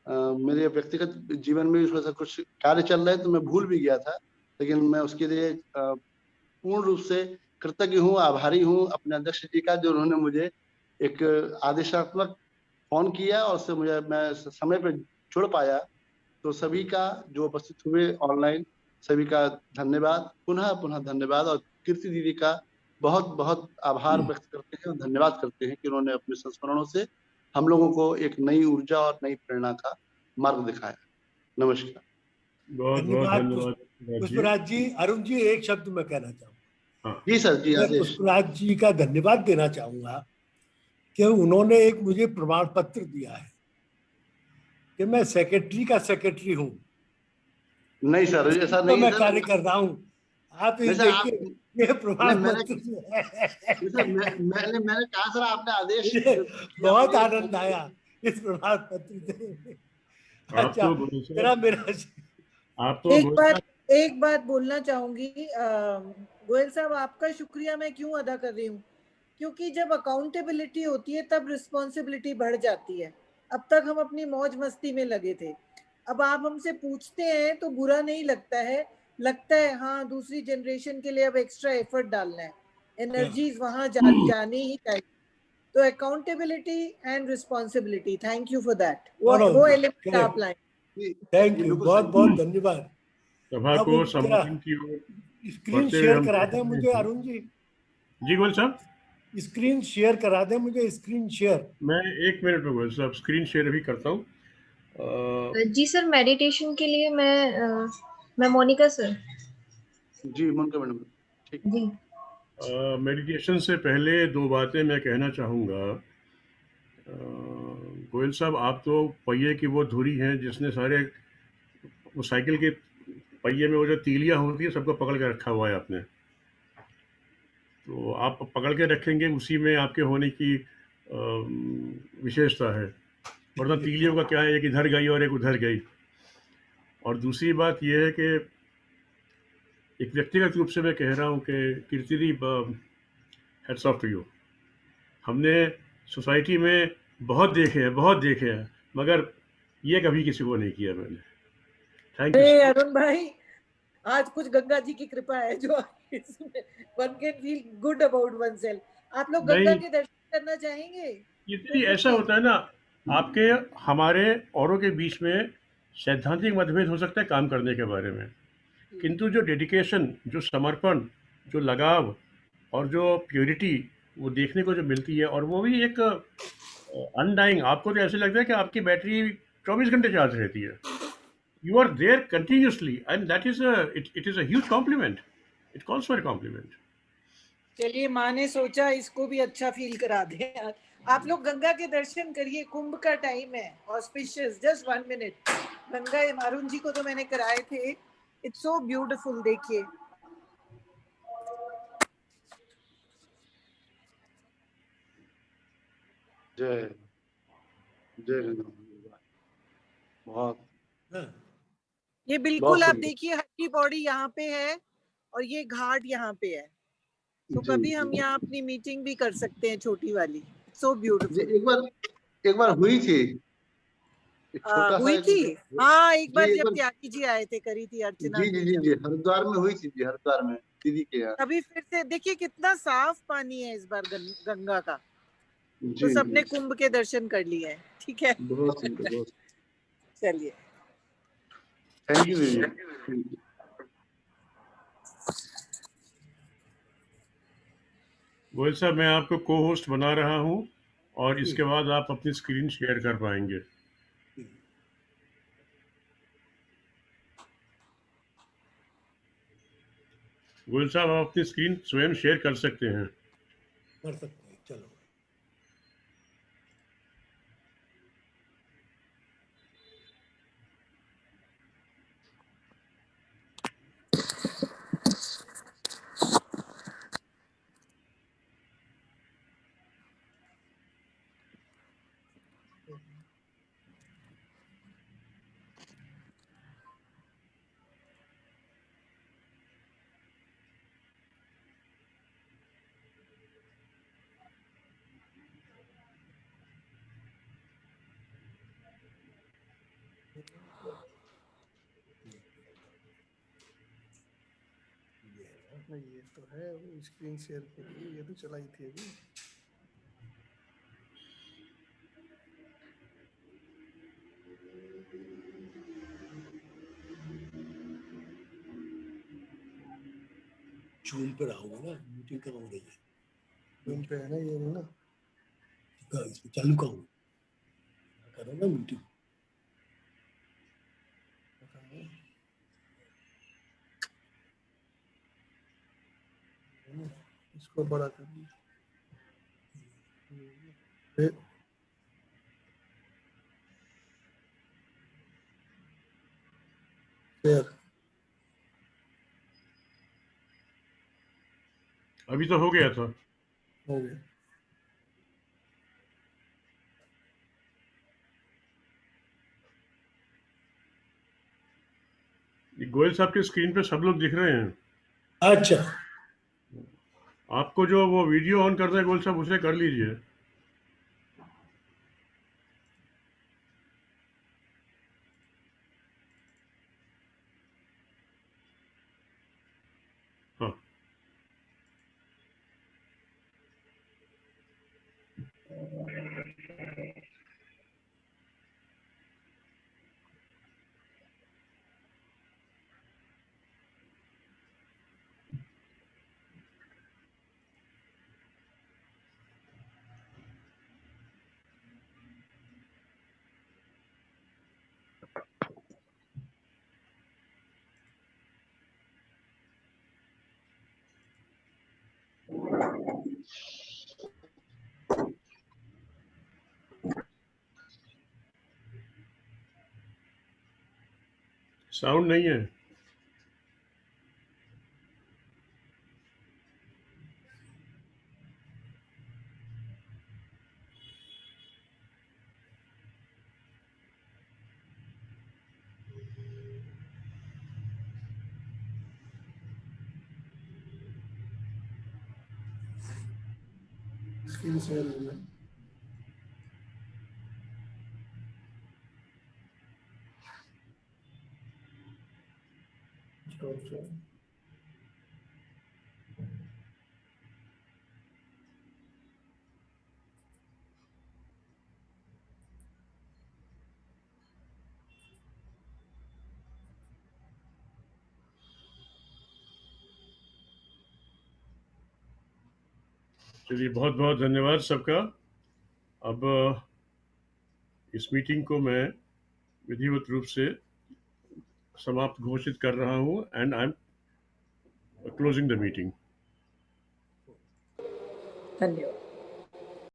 मेरे व्यक्तिगत जीवन में भी थोड़ा सा कुछ कार्य चल रहे तो मैं भूल भी गया था, लेकिन मैं उसके लिए पूर्ण रूप से कृतज्ञ हूँ, आभारी हूँ अपने अध्यक्ष जी का, जो उन्होंने मुझे एक आदेशात्मक फोन किया और उससे मैं समय पे जुड़ पाया। तो सभी का जो उपस्थित हुए ऑनलाइन, सभी का धन्यवाद, पुनः पुनः धन्यवाद। और कीर्ति दीदी का बहुत बहुत आभार व्यक्त करते हैं और धन्यवाद करते हैं कि उन्होंने अपने संस्मरणों से हम लोगों को एक नई ऊर्जा और नई प्रेरणा का मार्ग दिखाया। नमस्कार। बहुत बहुत धन्यवाद पुष्पराज जी। अरुण जी, एक शब्द मैं कहना चाहूँगा। जी सर, जी मैं आदेश। पुष्पराज जी का धन्यवाद देना चाहूंगा कि उन्होंने एक मुझे प्रमाण पत्र दिया है कि मैं सेक्रेटरी का सेक्रेटरी हूँ। नहीं सर, ऐसा तो नहीं मैं है कार्य सर। कर रहा हूँ। आप नहीं इस सर, आप देखिए, ये प्रमाण मैंने पत्र है। सर मैंने कहा सर, आपने आदेश मुझे दिया, बहुत मेल आनंद किया। आया इस प्रमाण पत्र से। आप अच्छा, तो गोयल मेरा साहब, मेरा आप तो एक गोयल बात साहब, एक बात बोलना चाहूंगी। गोयल साहब, आपका शुक्रिया मैं क्यों अदा कर रही हूँ, क्योंकि जब अकाउंटेबिलिटी होती है तब रिस्पॉन्सिबिलिटी बढ़ जाती है। अब तक हम अपनी मौज मस्ती में लगे थे, अब आप हमसे पूछते हैं तो बुरा नहीं लगता है, लगता है हाँ दूसरी जनरेशन के लिए अब एक्स्ट्रा एफर्ट डालना है, एनर्जीज वहां जानी ही चाहिए। तो accountability and responsibility, thank you for that. वो एलिमेंट आप लाए। थैंक यू, बहुत बहुत धन्यवाद। सभा अब को जरा समापन की ओर स्क्रीन बढ़ते हुए शेयर हम करा दें चाहते मुझे हैं। अरुण जी, जी गोयल साहब, स्क्रीन शेयर करा दें मुझे, स्क्रीन शेयर। मैं 1 मिनट में गोयल साहब स्क्रीन शेयर भी करता हूँ। जी सर, मेडिटेशन के लिए मैं मोनिका सर। जी मोनिका मैडम, ठीक। जी मेडिटेशन से पहले 2 बातें मैं कहना चाहूँगा। गोयल साहब, आप तो पहिए की वो धुरी हैं जिसने सारे वो साइकिल के पहिए में वो जो तीलियाँ होती है सबको पकड़ के रखा हुआ है आपने। तो आप पकड़ के रखेंगे, उसी में आपके होने की विशेषता है। वरना तीलियों का क्या है, एक इधर गई और एक उधर गई। और दूसरी बात ये है कि एक व्यक्तिगत रूप से मैं कह रहा हूँ कि कीर्ति दी, हैट्स ऑफ टू यू। हमने सोसाइटी में बहुत देखे हैं, मगर ये कभी किसी को नहीं किया मैंने। Thank you. अरुण भाई, आज कुछ गंगा जी की कृपा है जो इसमें one can feel good about one self. आप लोग गंगा नहीं, के दर्शन करना चाहेंगे? ये ऐसा होता है ना, आपके हमारे औरों के बीच में सैद्धांतिक मतभेद हो सकता है काम करने के बारे में, किंतु जो डेडिकेशन, जो समर्पण, जो लगाव और जो प्योरिटी वो देखने को जो मिलती है, और वो भी एक अनडाइंग, आपको तो ऐसे लगता है कि आपकी बैटरी 24 घंटे चार्ज रहती है। You are there continuously and that is it is a huge compliment. It calls for compliment. चलिए, माँ ने सोचा इसको भी अच्छा फील करा दे। आप लोग गंगा के दर्शन करिए, कुंभ का टाइम है, auspicious. Just 1 minute. Ganga Arun ji को तो मैंने कराए थे, इट्स सो ब्यूटीफुल। देखिए, जय जय गंगा। बहुत ये बिल्कुल आप देखिए, हर बॉडी यहाँ पे है और ये घाट यहाँ पे है। तो कभी हम यहाँ अपनी मीटिंग भी कर सकते हैं, छोटी वाली। So beautiful. एक बार हुई थी, एक छोटा सा हुई थी। हाँ, एक बार जी, जब त्यागी जी आए थे, करी थी अर्चना जी जी जी जी, हरिद्वार में हुई थी जी, हरिद्वार में दीदी के यहाँ। अभी फिर से देखिए कितना साफ पानी है इस बार गंगा का। तो जी सबने कुंभ के दर्शन कर लिए हैं, ठीक है। बहुत सुंदर, बहुत। चलिए, थैंक यू दीदी। गोयल साहब, मैं आपको को होस्ट बना रहा हूँ और इसके बाद आप अपनी स्क्रीन शेयर कर पाएंगे। गोयल साहब, आप अपनी स्क्रीन स्वयं शेयर कर सकते हैं। कर सकते हैं, चलो। ये तो है वो स्क्रीन शेयर के लिए, ये तो चलाई थी अभी। जूम पे रहोगे ना, मीटिंग कब हो रही है? जूम पे है ना ये ना, इसको चालू करो ना मीटिंग। इसको बड़ा कर दिया। शेयर अभी तो हो गया था। हो गया। ये गोयल साहब के स्क्रीन पे सब लोग दिख रहे हैं। अच्छा, आपको जो वो वीडियो ऑन करना है गोयल साहब, उसे कर लीजिए। हाँ, साउंड नहीं है। स्क्रीन शेयर हो गया। Stop share. चलिए, बहुत बहुत धन्यवाद सबका। अब इस मीटिंग को मैं विधिवत रूप से समाप्त घोषित कर रहा हूँ and I am closing the meeting. धन्यवाद।